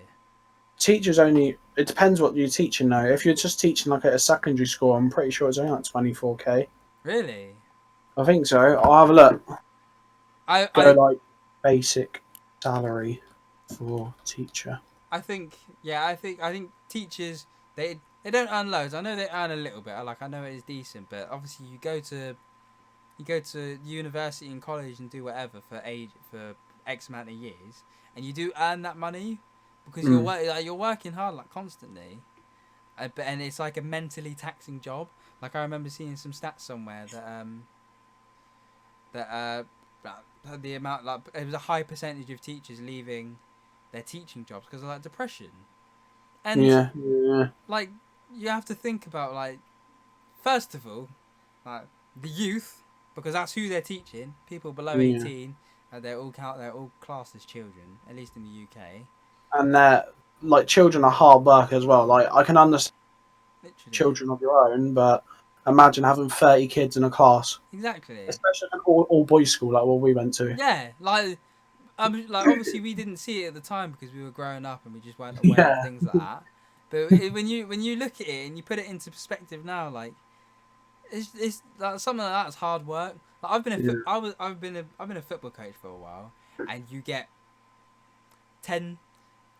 Teachers only. It depends what you're teaching though. If you're just teaching like at a secondary school, I'm pretty sure it's only like 24K. Really? I think so. I'll have a look. Go I like basic salary for teacher. I think yeah, I think teachers they don't earn loads. I know they earn a little bit. Like I know it is decent, but obviously you go to university and college and do whatever for X amount of years, and you do earn that money because Mm. you're working hard like constantly, and it's like a mentally taxing job. Like I remember seeing some stats somewhere that the amount like it was a high percentage of teachers leaving their teaching jobs because of like depression. And Yeah, yeah, like you have to think about like first of all, like the youth because that's who they're teaching. People below yeah. 18, they're all classed as children, at least in the UK. And they're like children are hard work as well. Like I can understand Literally, children of your own, but imagine having 30 kids in a class, exactly. especially an all boys school like what we went to. Yeah, like obviously we didn't see it at the time because we were growing up and we just weren't aware of Yeah, things like that. But when you look at it and you put it into perspective now, like it's like something like that's hard work. Like yeah, I've been a football coach for a while, and you get 10,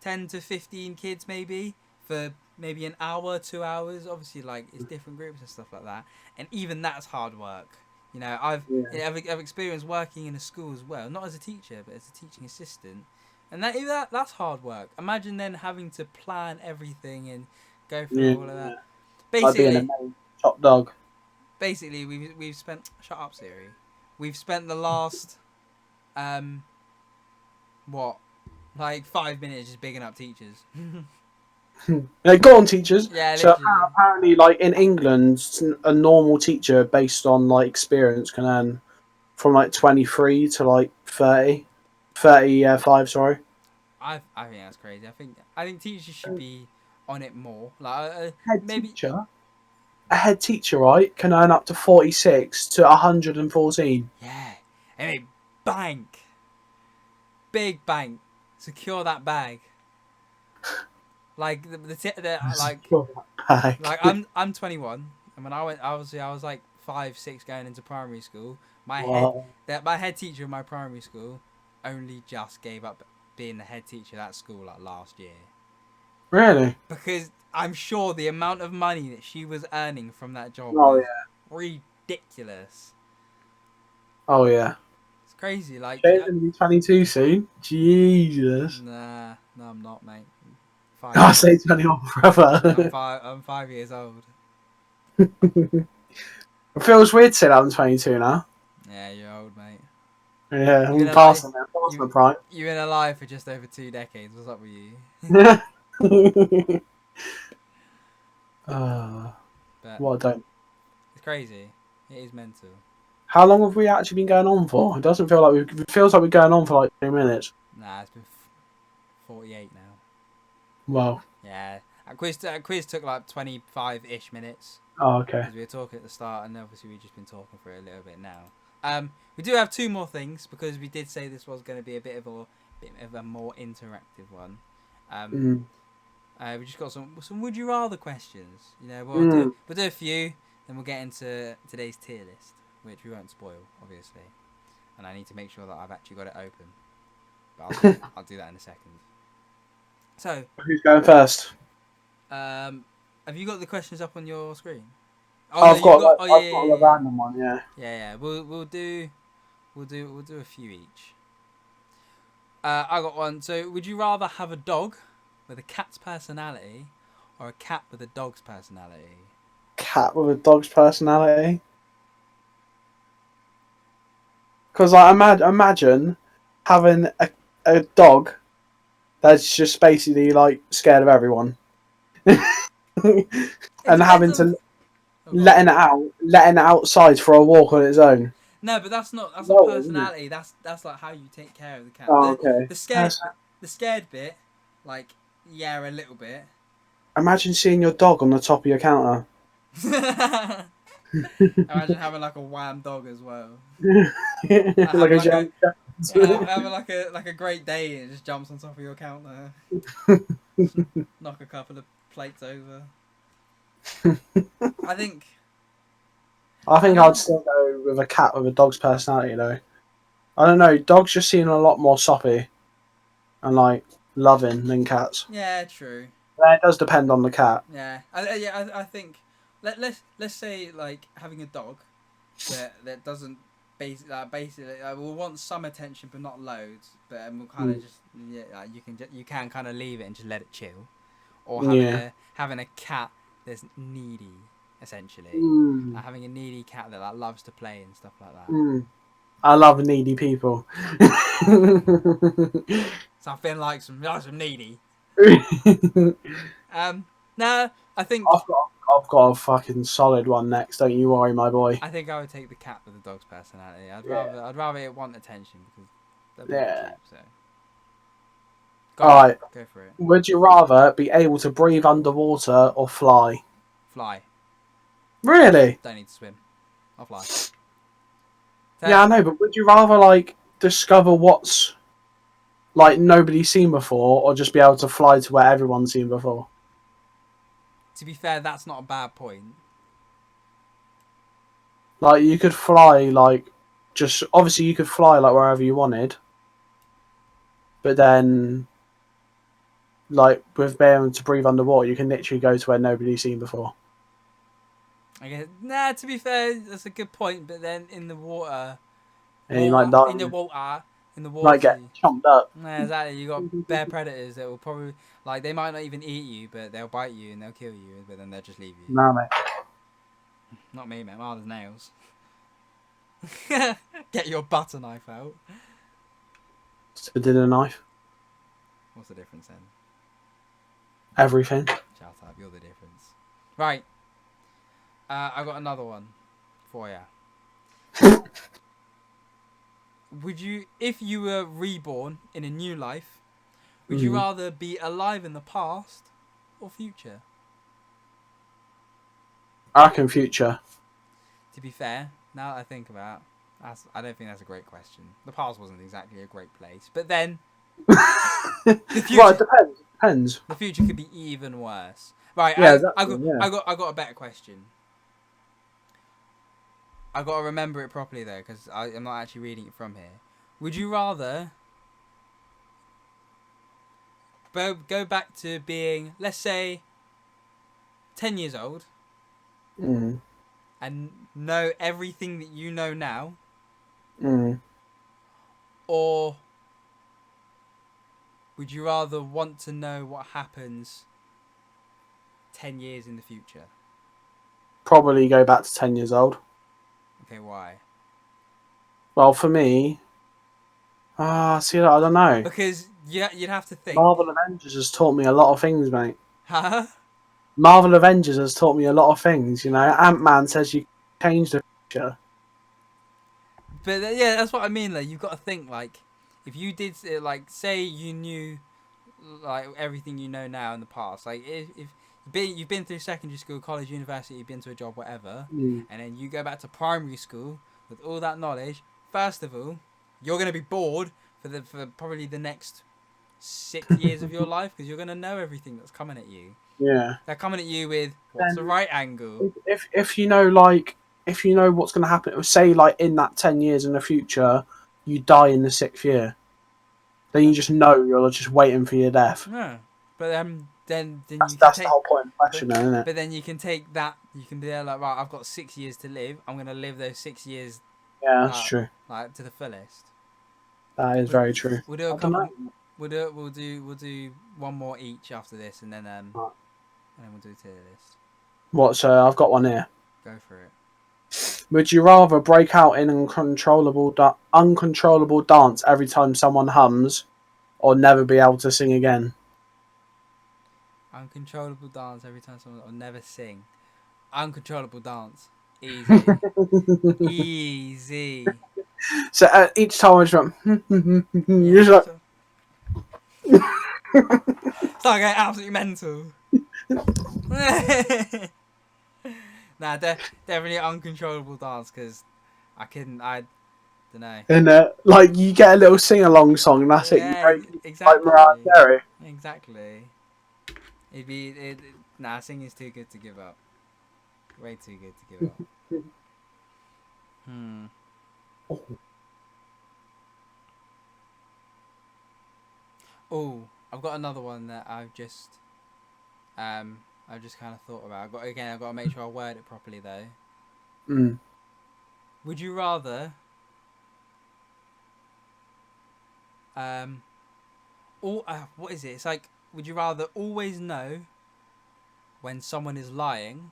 10 to 15 kids maybe for maybe an hour, 2 hours. Obviously, like it's different groups and stuff like that, and even that's hard work. You know, yeah, I've experienced working in a school as well, not as a teacher, but as a teaching assistant, and that's hard work. Imagine then having to plan everything and go through yeah. all of that. Like being a Basically, main top dog. we've spent shut up Siri. We've spent the last um what like 5 minutes just bigging up teachers. Yeah, go on, teachers. Yeah, So literally. apparently, like in England, a normal teacher based on like experience can earn from like 23 to like 30, 35. Sorry. I think that's crazy. I think teachers should be on it more. Like Head maybe teacher, a head teacher, right, can earn up to 46 to 114. yeah. Hey, bank, big bank, secure that bag. Like Bag. like I'm 21, and when I went, obviously I was like 5, 6 going into primary school. Wow. My head teacher in my primary school only just gave up being the head teacher at that school like last year Really? because I'm sure the amount of money that she was earning from that job Oh was yeah. ridiculous. Oh yeah. It's crazy. Like, Shane's gonna be 22 soon. Jesus. no, I'm not, mate. I say 21 forever. I'm 5 years old. It feels weird to say that I'm 22 now. Yeah, you're old, mate. Yeah, You've I'm been alive. passing it. Passing You the prime. you've been alive for just over 2 decades. What's up with you? Yeah. But What I don't. it's crazy. It is mental. How long have we actually been going on for? It doesn't feel like it feels like we're going on for like 2 minutes. Nah, it's been 48 now. Wow. Yeah, quiz took like 25-ish minutes Oh, okay. because we were talking at the start, and obviously we've just been talking for a little bit now. We do have two more things because we did say this was going to be a bit of a more interactive one. Um, Mm. we just got some would you rather questions. You know, we'll do a few, then we'll get into today's tier list, which we won't spoil, obviously. And I need to make sure that I've actually got it open. But I'll do that in a second. So, Who's going first? have you got the questions up on your screen? Oh no, I've you've got got. like, Oh I've got a yeah. random one. Yeah. Yeah. We'll do a few each. I got one. So, would you rather have a dog with a cat's personality or a cat with a dog's personality? Cat with a dog's personality. Because like, imagine having a dog that's just basically like scared of everyone, It and having depends on. to Oh, go on. letting it outside for a walk on its own. No, but that's not No, isn't it? personality. That's like how you take care of the cat. Oh, okay. The scared bit, like yeah, a little bit. Imagine seeing your dog on the top of your counter. Imagine having like a wham dog as well. Like Having a like a jam. having like a great day and it just jumps on top of your counter, knock a couple of plates over. I think I I think don't I'd know. still go with a cat with a dog's personality, though. I don't know. Dogs just seem a lot more soppy and like loving than cats. Yeah, true. But it does depend on the cat. Yeah, I think let's say like having a dog that doesn't basically will want some attention but not loads, but will kind of Mm. just you can kind of leave it and just let it chill, or Yeah. having a cat that's needy essentially, Mm. like having a needy cat that like loves to play and stuff like that. Mm. I love needy people. Something like some needy. I've No, I think got a fucking solid one next. Don't you worry, my boy. I think I would take the cat with the dog's personality. Yeah. I'd rather it want attention because they're bloody Yeah. cute. So All go on, right. go for it. Would you rather be able to breathe underwater or fly? Fly. Really? Don't need to swim. I'll fly. Yeah, I know, but would you rather like discover what's like nobody's seen before, or just be able to fly to where everyone's seen before? To be fair, that's not a bad point. Like you could fly, like just obviously you could fly like wherever you wanted, but then like with being able to breathe underwater, you can literally go to where nobody's seen before. I guess nah. To be fair, that's a good point. But then in the And you might die, in the might water. get chomped up. Nah, exactly. You got bear predators that will probably like they might not even eat you, but they'll bite you and they'll kill you, but then they'll just leave you. Nah, mate. Not me, man. Mine has nails. Get your butter knife out. So did a knife. What's the difference then? Everything. Shout out, you're the difference. Right. I got another one for you. Would you, if you were reborn in a new life, would you rather be alive in the past or future? I reckon future. To be fair, now that I think about it, I don't think that's a great question. The past wasn't exactly a great place, but then the future, Well, it depends. Depends. the future could be even worse. Right, Yeah, exactly. I got a better question. I got to remember it properly though, because I'm not actually reading it from here. Would you rather go back to being, let's say, 10 years old Mm. and know everything that you know now, Mm. or would you rather want to know what happens 10 years in the future? Probably go back to 10 years old. Okay, why? Well, for me, see, I don't know. Because you'd have to think. Marvel Avengers has taught me a lot of things, mate. Huh? Marvel Avengers has taught me a lot of things. You know, Ant-Man says you can change the future. But yeah, that's what I mean. Like, you've got to think. Like, if you did, like, say you knew, like, everything you know now in the past. Like, if you've been through secondary school, college, university, you've been to a job, whatever, Mm. and then you go back to primary school with all that knowledge. First of all, you're gonna be bored for probably the next 6 years of your life because you're gonna know everything that's coming at you. Yeah. They're coming at you with what's the right angle. If you know, like, if you know what's going to happen, say, like, in that 10 years in the future, you die in the 6th year, then you just know you're just waiting for your death. No, but then you can That's take. the whole point of the question, then, isn't it? But then you can take that. You can be there like, right, I've got 6 years to live. I'm gonna live those 6 years Yeah, that's true. like to the fullest. That is very true. We'll do a I don't couple. know. We'll do one more each after this, and then Right. we'll do a tier list. What? So I've got one here. Go for it. Would you rather break out in uncontrollable dance every time someone hums, or never be able to sing again? Uncontrollable dance every time someone or never sing. Uncontrollable dance. Easy. Easy. So each time I just went, you're Yeah, just like, Start getting absolutely mental. Nah, definitely uncontrollable dance because I couldn't. I don't know. And like you get a little sing along song, and that's it. You Yeah, break like Mariah exactly, Carey. exactly. It'd be nah. Singing's too good to give up. Way too good to give up. Hmm. Oh, I've got another one that I've just kind of thought about. I've got to make sure I word it properly though. Mm. Would you rather um all what is it? It's like would you rather always know when someone is lying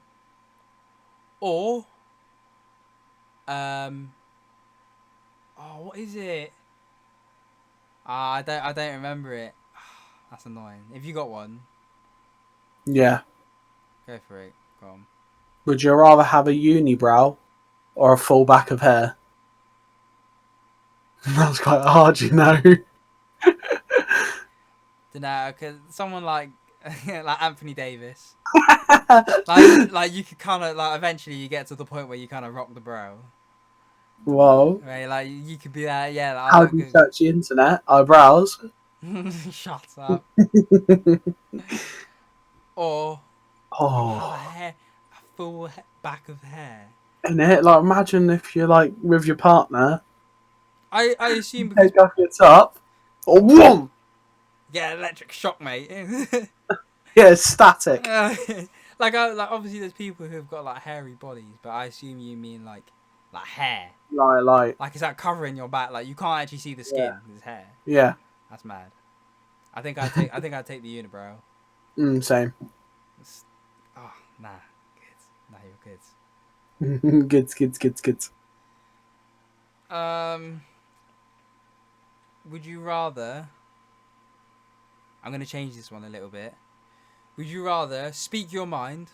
or um oh what is it? I don't remember it. That's annoying. If you got one, Yeah. go for it. Go on. Would you rather have a unibrow or a full back of hair? That's quite hard, you know. Dunno, cause someone like like Anthony Davis, Whoa. like you could kind of like eventually you get to the point where you kind of rock the brow, right? Like you could be that, yeah. Like, I How look do you good. search the internet? Eyebrows. Shut up. Or have Oh, a full back of hair. and it like imagine if you're like with your partner, I assume because take off your top, or whoom, yeah, electric shock, mate. yeah, static. Like obviously there's people who've got like hairy bodies, but I assume you mean like hair. Like, Like it's like covering your back. Like you can't actually see the yeah, skin. It's hair. yeah, That's mad. I think I'd take the unibrow. same. It's, oh nah, kids. Nah, you're kids. Kids. Um, would you rather? I'm gonna change this one a little bit. Would you rather speak your mind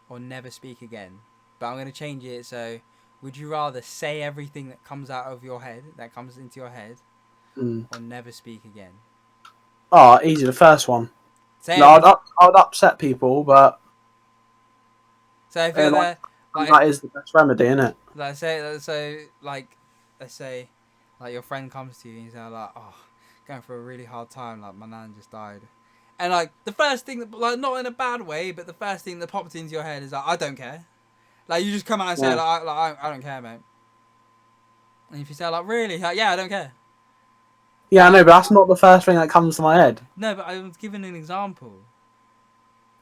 or never speak again? But I'm gonna change it so. Would you rather say everything that comes out of your head, that comes into your head, Mm. or never speak again? Oh, easy. The first one. Say No, everything. I'd upset people, but So if you're like there, like that is the best remedy, isn't it? like say so like let's say like your friend comes to you and he's like oh going through a really hard time like my nan just died and like the first thing that like not in a bad way but the first thing that popped into your head is like I don't care like you just come out and say Yeah. I don't care mate and if you say like really like yeah I don't care Yeah, I like know, but that's not the first thing that comes to my head. no but I was giving an example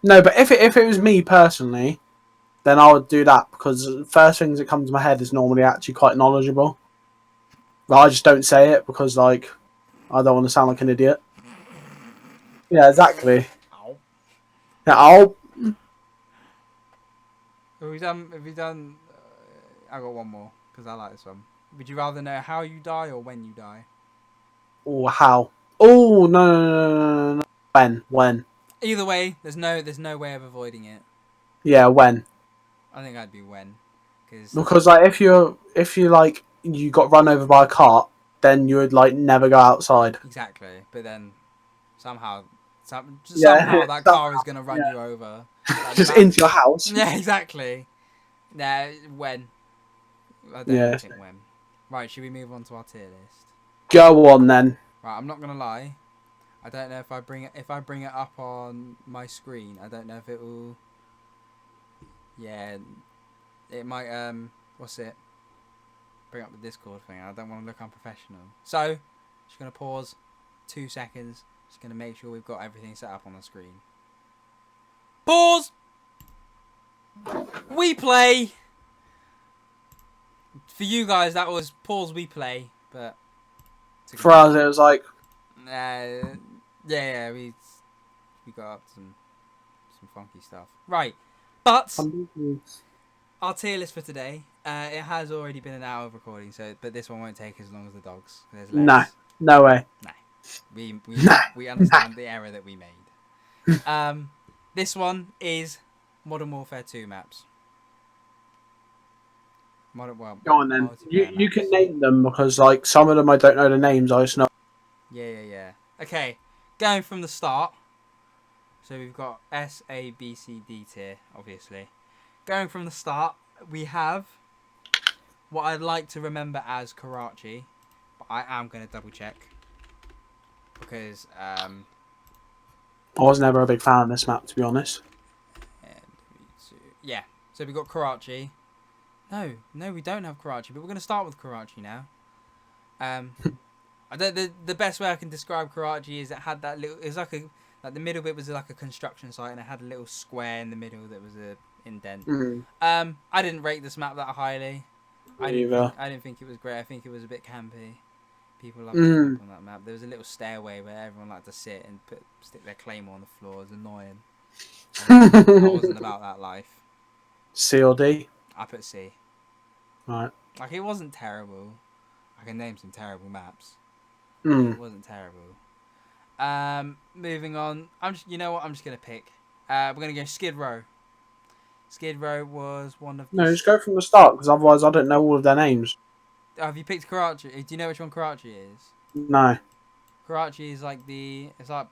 No, but if it was me personally, then I would do that because the first things that come to my head is normally actually quite knowledgeable. But I just don't say it because like I don't want to sound like an idiot. Yeah, exactly. Ow. Yeah, I'll. Have we done I got one more because I like this one would you rather know how you die or when you die Oh, how? Oh no. When? either way there's no way of avoiding it Yeah, when? I think I'd be when, because Because like if you like you got run over by a cart, then you would like never go outside. exactly. But then somehow, Yeah, somehow that car is gonna run yeah. you over. Like Just into your house. yeah, exactly. Nah, when? I definitely Yeah. think when. Right, should we move on to our tier list? Go on then. Right, I'm not gonna lie. I don't know if I bring it up on my screen. I don't know if it will. Yeah, it might. What's it? Bring up the Discord thing. I don't want to look unprofessional. So, just gonna pause 2 seconds. Just gonna make sure we've got everything set up on the screen. Pause. We play. For you guys, that was pause. We play, but For us, it was like yeah, we got up some funky stuff. Right, but our tier list for today. It has already been an hour of recording, so but this one won't take as long as the dogs. There's no, less. no way. Nah, No, we no. understand the error that we made. This one is Modern Warfare 2 maps. Go on then. Multiplayer You maps. can name them because like some of them I don't know the names. I just know. Yeah. Okay, going from the start. So we've got S, A, B, C, D tier, obviously. Going from the start, we have what I'd like to remember as Karachi, but I am going to double check because I was never a big fan of this map, to be honest. yeah. So we got Karachi. No, we don't have Karachi, but we're going to start with Karachi now. The best way I can describe Karachi is it had that little. It was like the middle bit was like a construction site, and it had a little square in the middle that was a indent. I didn't rate this map that highly. I didn't think it was great. I think it was a bit campy. People loved to camp on that map. There was a little stairway where everyone liked to sit and stick their claymore on the floor. It was annoying. I wasn't about that life. C or D? I put C. Right. Like, it wasn't terrible. I can name some terrible maps. Mm. It wasn't terrible. Moving on. You know what? I'm just gonna pick. We're gonna go Skid Row. Skid Row was one of. No, just go from the start, because otherwise I don't know all of their names. Oh, have you picked Karachi? Do you know which one Karachi is? No. Karachi is like it's like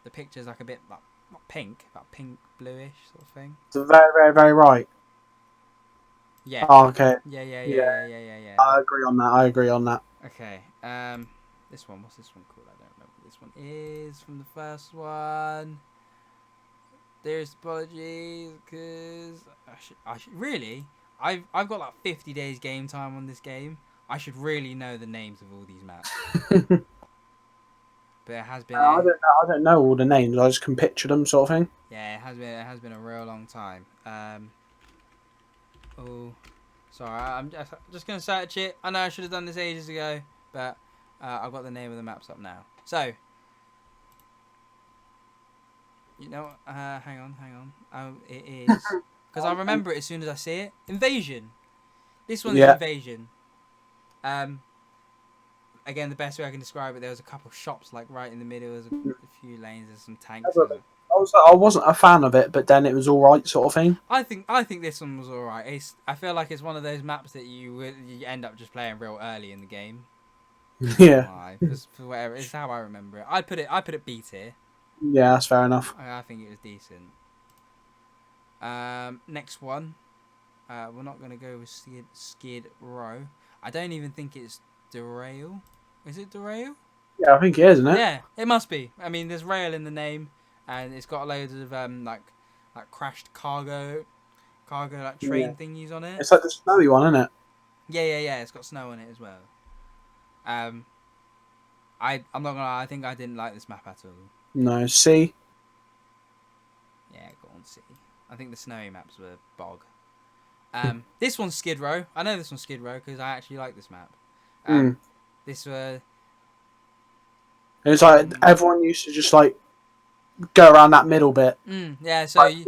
the picture's like a bit like not pink, but pink bluish sort of thing. It's very, very, very right. Yeah. Oh, okay. Yeah. I agree on that. Okay. This one. What's this one called? I don't remember. This one is from the first one. There's apologies because I should really. I've got like 50 days game time on this game. I should really know the names of all these maps. But it has been. I don't know all the names. I just can picture them, sort of thing. Yeah, it has been a real long time. Oh, sorry. I'm just gonna search it. I know I should have done this ages ago, but I've got the name of the maps up now. So, you know, hang on. It is because I remember it as soon as I see it. Invasion. This one is Invasion. Again, the best way I can describe it, there was a couple of shops like right in the middle. There's a few lanes. There's some tanks. I wasn't a fan of it, but then it was all right, sort of thing. I think this one was all right. I feel like it's one of those maps that you end up just playing real early in the game. Yeah. For whatever, it's how I remember it. I put it B tier. Yeah, that's fair enough. I think it was decent. Next one. We're not gonna go with Skid Row. I don't even think it's Derail. Is it Derail? Yeah, I think it is, isn't it? Yeah, it must be. I mean, there's rail in the name, and it's got loads of like crashed cargo like train thingies on it. It's like the snowy one, isn't it? Yeah. It's got snow on it as well. I'm not gonna lie, I think I didn't like this map at all. No, C. Yeah, go on C. I think the snowy maps were bog. This one's Skid Row. I know this one's Skid Row because I actually like this map. This It was like everyone used to just like go around that middle bit. Yeah, so like,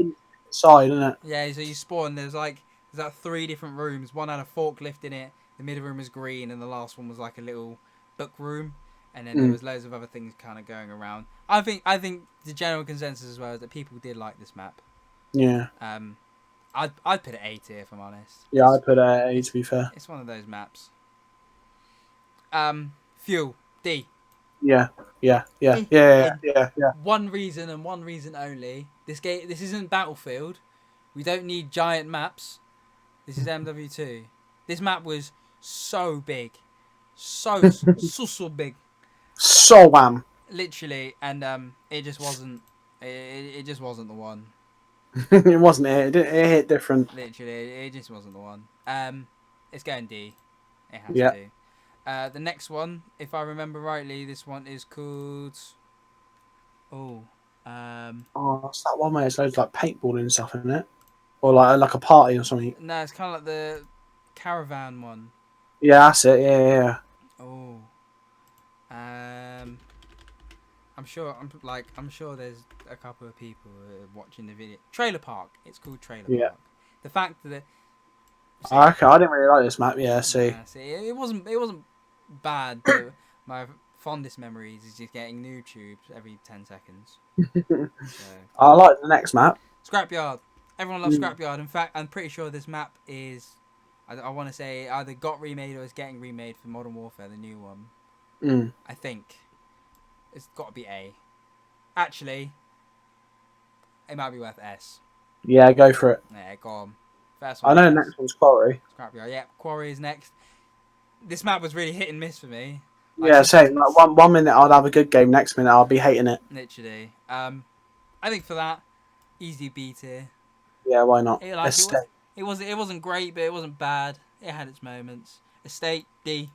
side, isn't it? Yeah, so you spawn. There's like 3 different rooms. One had a forklift in it. The middle room was green, and the last one was like a little book room. And then there was loads of other things kind of going around. I think the general consensus as well is that people did like this map. Yeah. I'd put it A tier if I'm honest. Yeah, I'd put it A to be fair. It's one of those maps. Fuel D. Yeah. One reason and one reason only. This isn't Battlefield. We don't need giant maps. This is MW2. This map was so big, so big. So Literally, and it just wasn't. It just wasn't the one. It wasn't it. It hit different. Literally, it just wasn't the one. It's going D. It has to. The next one, if I remember rightly, this one is called. Oh, it's that one where it's loads of, like paintballing and stuff, isn't it? Or like a party or something. No, it's kind of like the caravan one. Yeah, that's it. Yeah. Oh. I'm sure there's a couple of people watching the video. Trailer Park. It's called Trailer Park. The fact that Okay, I didn't really like this map. Yeah, see, it wasn't bad. But my fondest memories is just getting new tubes every 10 seconds. So. I like the next map. Scrapyard. Everyone loves Scrapyard. In fact, I'm pretty sure this map is, I want to say, either got remade or is getting remade for Modern Warfare, the new one. I think. It's got to be A. Actually, it might be worth S. Yeah, go for it. Yeah, go on. First I one. know the S. next one's Quarry. Scrapyard. Yeah, Quarry is next. This map was really hit and miss for me. Like, Yeah, same. Like one minute I'd have a good game, next minute I'll be hating it. literally. I think for that, easy B tier. Yeah, why not? It like Estate. it wasn't great, but it wasn't bad. It had its moments. Estate D.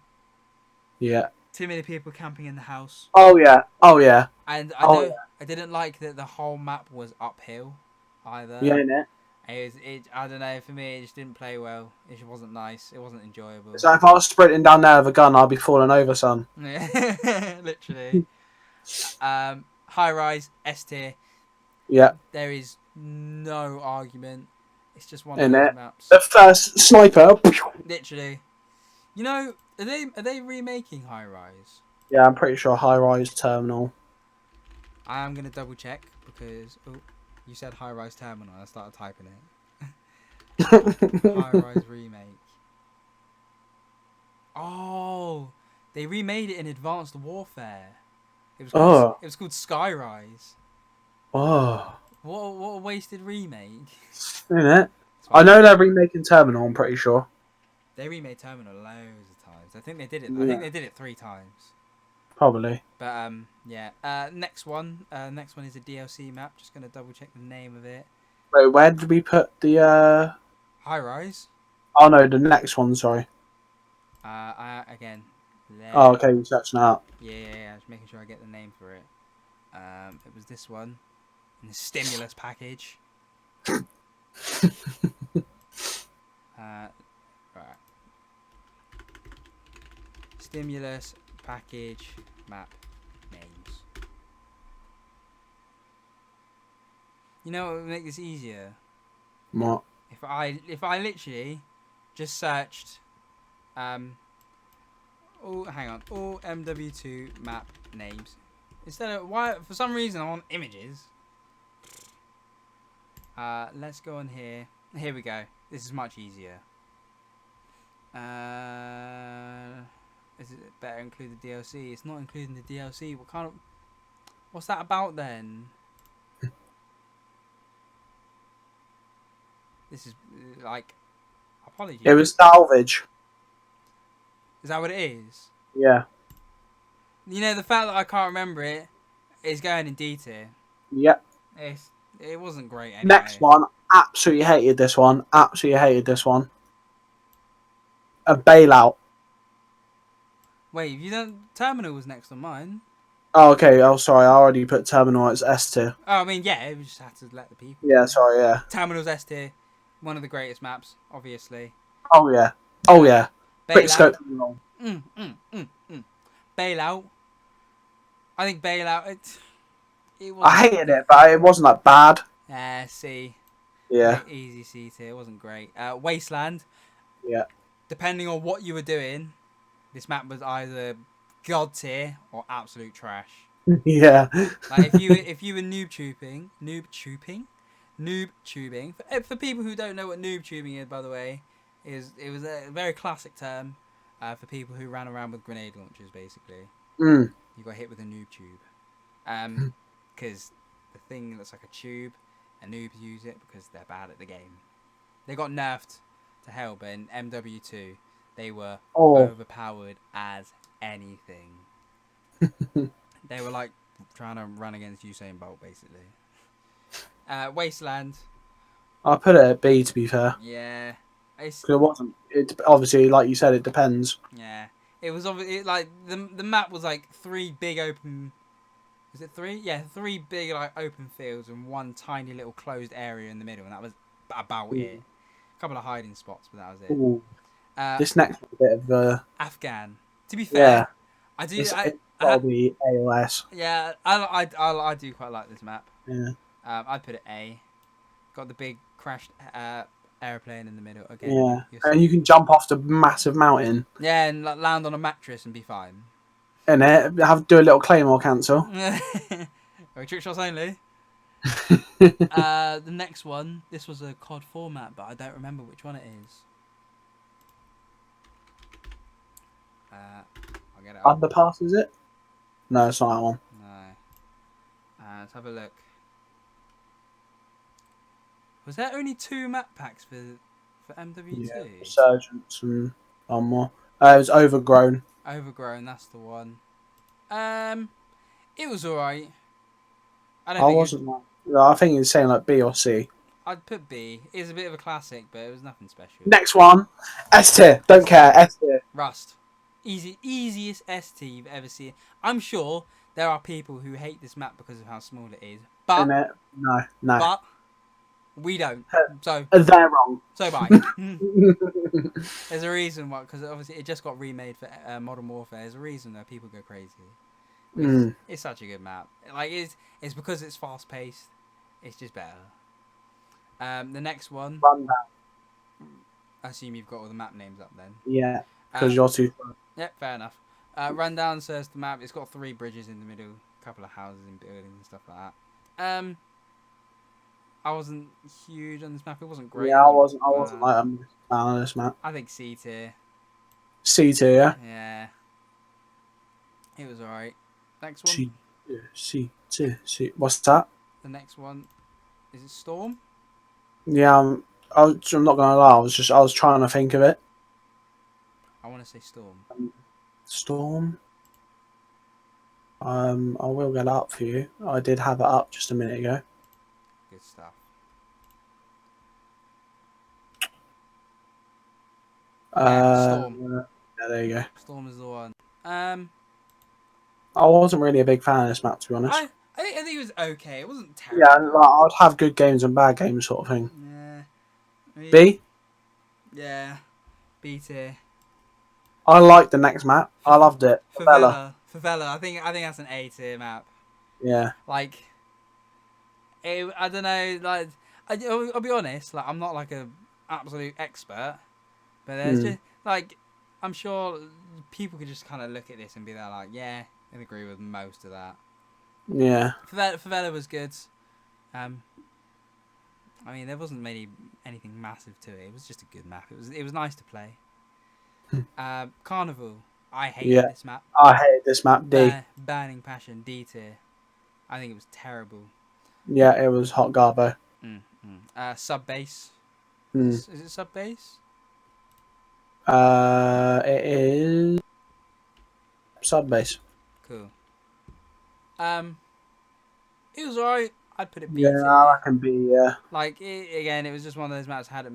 Yeah. Too many people camping in the house, Oh yeah. Oh yeah. and Oh yeah. I didn't like that the whole map was uphill, Yeah, either. innit? I don't know. For me, it just didn't play well. It just wasn't nice. It wasn't enjoyable. So if I was sprinting down there with a gun, I'd be falling over, son. Literally. High rise S tier. Yeah, There is no argument. It's just one of in those it. maps. The first sniper. Literally. You know, are they remaking High Rise? Yeah, I'm pretty sure high rise terminal. I am gonna double check because you said High Rise Terminal. I started typing it. High Rise remake. Oh, they remade it in Advanced Warfare. Oh, It was called Skyrise. oh, What a wasted remake. in it. It's I fine. know they're remaking terminal. I'm pretty sure. They remade Terminal loads of times. I think they did it. I Yeah. think they did it 3 times. Probably. But yeah. Next one. Next one is a DLC map. Just gonna double check the name of it. Wait, where did we put the? High Rise. Oh no, the next one. Sorry. Again. There. Oh, okay, we're searching out. Yeah. Just making sure I get the name for it. It was this one. In the stimulus package. Right. Stimulus package map names. You know what would make this easier? What? If I literally just searched all MW2 map names. Instead of why for some reason I want images. Let's go on here. Here we go. This is much easier. Is it better include the DLC? It's not including the DLC. What's that about then? This is like apologies. It was salvage. Is that what it is? Yeah. You know, the fact that I can't remember it is going in D tier. Yep. It wasn't great anyway. Next one. Absolutely hated this one. Absolutely hated this one. A bailout. Wait, you don't. Terminal was next on mine. Oh, okay. Oh, sorry. I already put terminal as S tier. Oh, I mean, yeah, we just had to let the people. Yeah, sorry. Yeah. Terminal's S tier. One of the greatest maps, obviously. Oh yeah. Oh yeah. Quick Bailout. scope. Bailout. I think Bailout. It was. I hated it, but it wasn't that bad. C. Yeah. Easy C tier. It wasn't great. Wasteland. Yeah. Depending on what you were doing, this map was either god tier or absolute trash. Yeah. Like if you were noob tubing. For people who don't know what noob tubing is, by the way, it was a very classic term for people who ran around with grenade launchers. Basically, Mm. you got hit with a noob tube, because the thing looks like a tube, and noobs use it because they're bad at the game. They got nerfed to hell, but in MW2 they were overpowered as anything. They were like trying to run against Usain Bolt, basically. Wasteland. I put it at B, to be fair. Yeah. 'Cause it wasn't. It obviously, like you said, it depends. Yeah. It was obviously like the map was like 3 big open. Was it 3? Yeah, 3 big like open fields and 1 tiny little closed area in the middle, and that was about it. A couple of hiding spots, but that was it. Ooh. This next one's a bit of Afghan. To be fair, yeah. I do. It's probably AOS. Yeah, I do quite like this map. Yeah. I'd put it A. Got the big crashed airplane in the middle again. Yeah. And you can jump off the massive mountain. Yeah, and like, land on a mattress and be fine. And do a little claymore cancel. Trick shots only. The next one, this was a COD format, but I don't remember which one it is. I'll get it up. Underpass, is it? No, it's not that one. No. Let's have a look. Was there only 2 map packs for MW2? Yeah, Resurgence and one more. It was Overgrown. Overgrown, that's the one. It was alright. I don't I think it was, wasn't like. No, I think it's saying like B or C. I'd put B. It's a bit of a classic, but it was nothing special. Next one, S tier. Don't care. S tier. Rust. Easiest ST you've ever seen. I'm sure there are people who hate this map because of how small it is. But Innit? No. but we don't. So They're wrong. bye. There's a reason why, because obviously it just got remade for Modern Warfare. There's a reason that people go crazy. It's such a good map. Like it's because it's fast paced. It's just better. The next one. Rundown. I assume you've got all the map names up then. Yeah, because you're too. Yep, fair enough. Rundown says the map. It's got 3 bridges in the middle, a couple of houses and buildings and stuff like that. I wasn't huge on this map. It wasn't great. Yeah, I wasn't like a fan of this map. I think C tier. C tier. Yeah. Yeah. It was alright. Next one. C tier. C. What's that? The next one. Is it Storm? Yeah, I'm not gonna lie. I was trying to think of it. I want to say Storm. Storm. I will get it up for you. I did have it up just a minute ago. Good stuff. Storm. Yeah, there you go. Storm is the one. I wasn't really a big fan of this map, to be honest. I think it was okay. It wasn't terrible. Yeah, like, I'd have good games and bad games, sort of thing. Yeah. I mean, B. Yeah. B tier. I liked the next map. I loved it. Favela. I think that's an A tier map. Yeah. Like, I don't know. Like, I'll be honest. Like, I'm not like a absolute expert, but there's just like, I'm sure people could just kind of look at this and be there like, yeah, I agree with most of that. Yeah. Favela was good. I mean, there wasn't anything massive to it. It was just a good map. It was nice to play. Carnival. I hated this map. I hated this map. D. Burning Passion. D tier. I think it was terrible. Yeah, it was hot garbo. Sub base. Mm. Is it sub base? It is sub base. Cool. It was alright. I'd put it B Yeah, tier. I can be. Yeah. Like again, it was just one of those maps had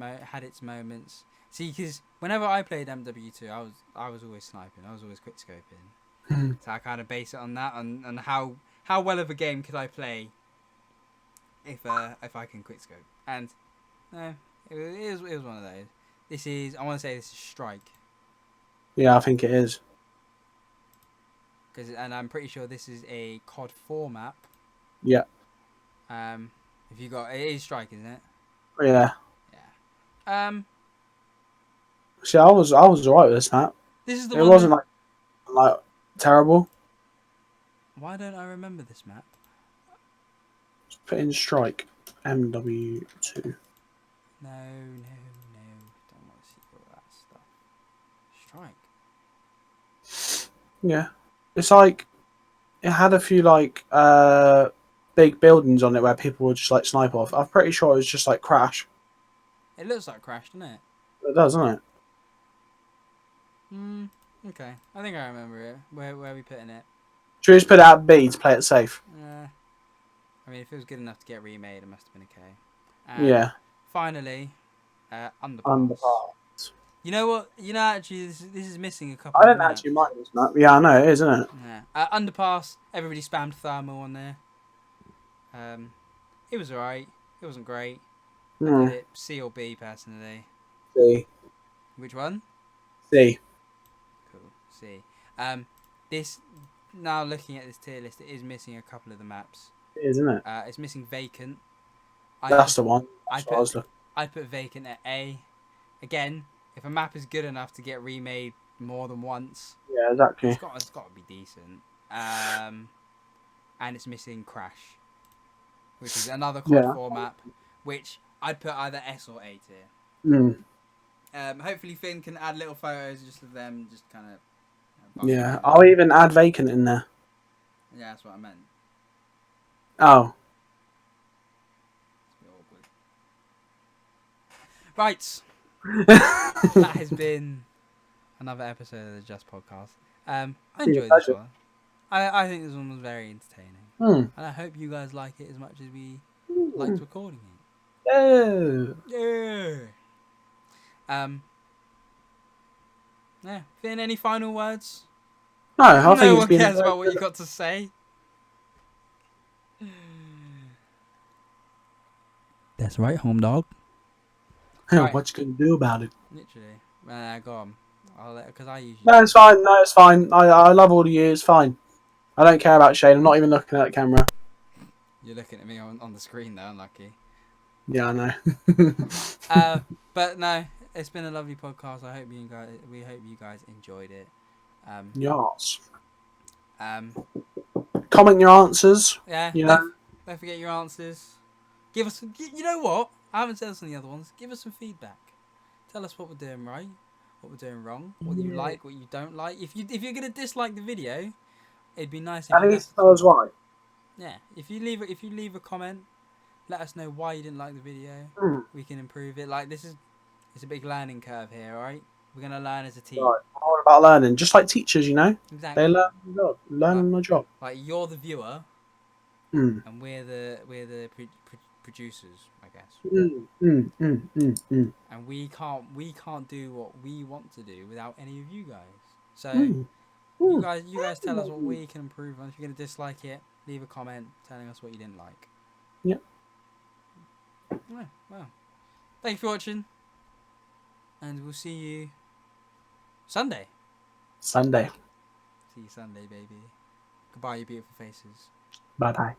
its moments. See, because whenever I played MW2, I was always sniping. I was always quick scoping. So I kind of base it on that and how well of a game could I play if I can quick scope. And no, it was one of those. I want to say this is Strike. Yeah, I think it is. And I'm pretty sure this is a COD 4 map. Yeah. If you got it is Strike, isn't it? Yeah. Yeah. See, I was alright with this map. This is the It one. wasn't like terrible. Why don't I remember this map? Just put in Strike MW2. No. Don't want to see all that stuff. Strike. Yeah. It's like it had a few like big buildings on it where people would just like snipe off. I'm pretty sure it was just like Crash. It looks like Crash, doesn't it? It does, doesn't it? Okay. I think I remember it. Where are we putting it? Should we just put it at B to play it safe? I mean, if it was good enough to get remade, it must have been okay. Yeah. Finally, Underpass. Underpass. You know what? Actually, this is missing a couple. I don't actually mind this map. Yeah, I know it is, isn't it? Yeah. Underpass. Everybody spammed thermal on there. It was alright. It wasn't great. I did it C or B personally. C. Which one? C. Cool. C. This now looking at this tier list, it is missing a couple of the maps. It is, isn't it? It's missing Vacant. That's the one. I put Vacant at A. Again, if a map is good enough to get remade more than once, yeah, exactly. It's got to be decent. And it's missing Crash, which is another COD 4 map, which I'd put either S or A tier. Hopefully Finn can add little photos just of them, just kind of. Yeah, I'll even add Vacant in there. Yeah, that's what I meant. Oh. It's a bit awkward. Right. That has been another episode of the Just Podcast. I enjoyed this one. I think this one was very entertaining. Hmm. And I hope you guys like it as much as we liked recording it. Yeah. Yeah. Yeah. Finn, any final words? No, I think No it's one been. cares about what you got to say. That's right, home dog. Right. What you gonna do about it? Literally. Go on. I'll let, because I usually. No, it's fine. No, it's fine. I love all of you. It's fine. I don't care about Shane. I'm not even looking at the camera. You're looking at me on the screen though, unlucky. Yeah, I know. But no, it's been a lovely podcast. We hope you guys enjoyed it. Yes. Um, Comment your answers. yeah. You know. Don't forget your answers. Give us. You know what? I haven't said this on the other ones. Give us some feedback. Tell us what we're doing right, what we're doing wrong, what you like, what you don't like. If you're gonna dislike the video, it'd be nice if At you least tell us why. Yeah, if you leave a comment, let us know why you didn't like the video. We can improve it. Like it's a big learning curve here, alright? We're gonna learn as a team. Right. All about learning, just like teachers, you know. Exactly. They learn on the job. Learn on the job. Like you're the viewer, Mm. and we're the producers, I guess. And we can't do what we want to do without any of you guys. So you guys tell us what we can improve on. If you're gonna dislike it, leave a comment telling us what you didn't like. Yep. Yeah, well, thank you for watching, and we'll see you Sunday. Sunday. See you Sunday, baby. Goodbye, you beautiful faces. Bye bye.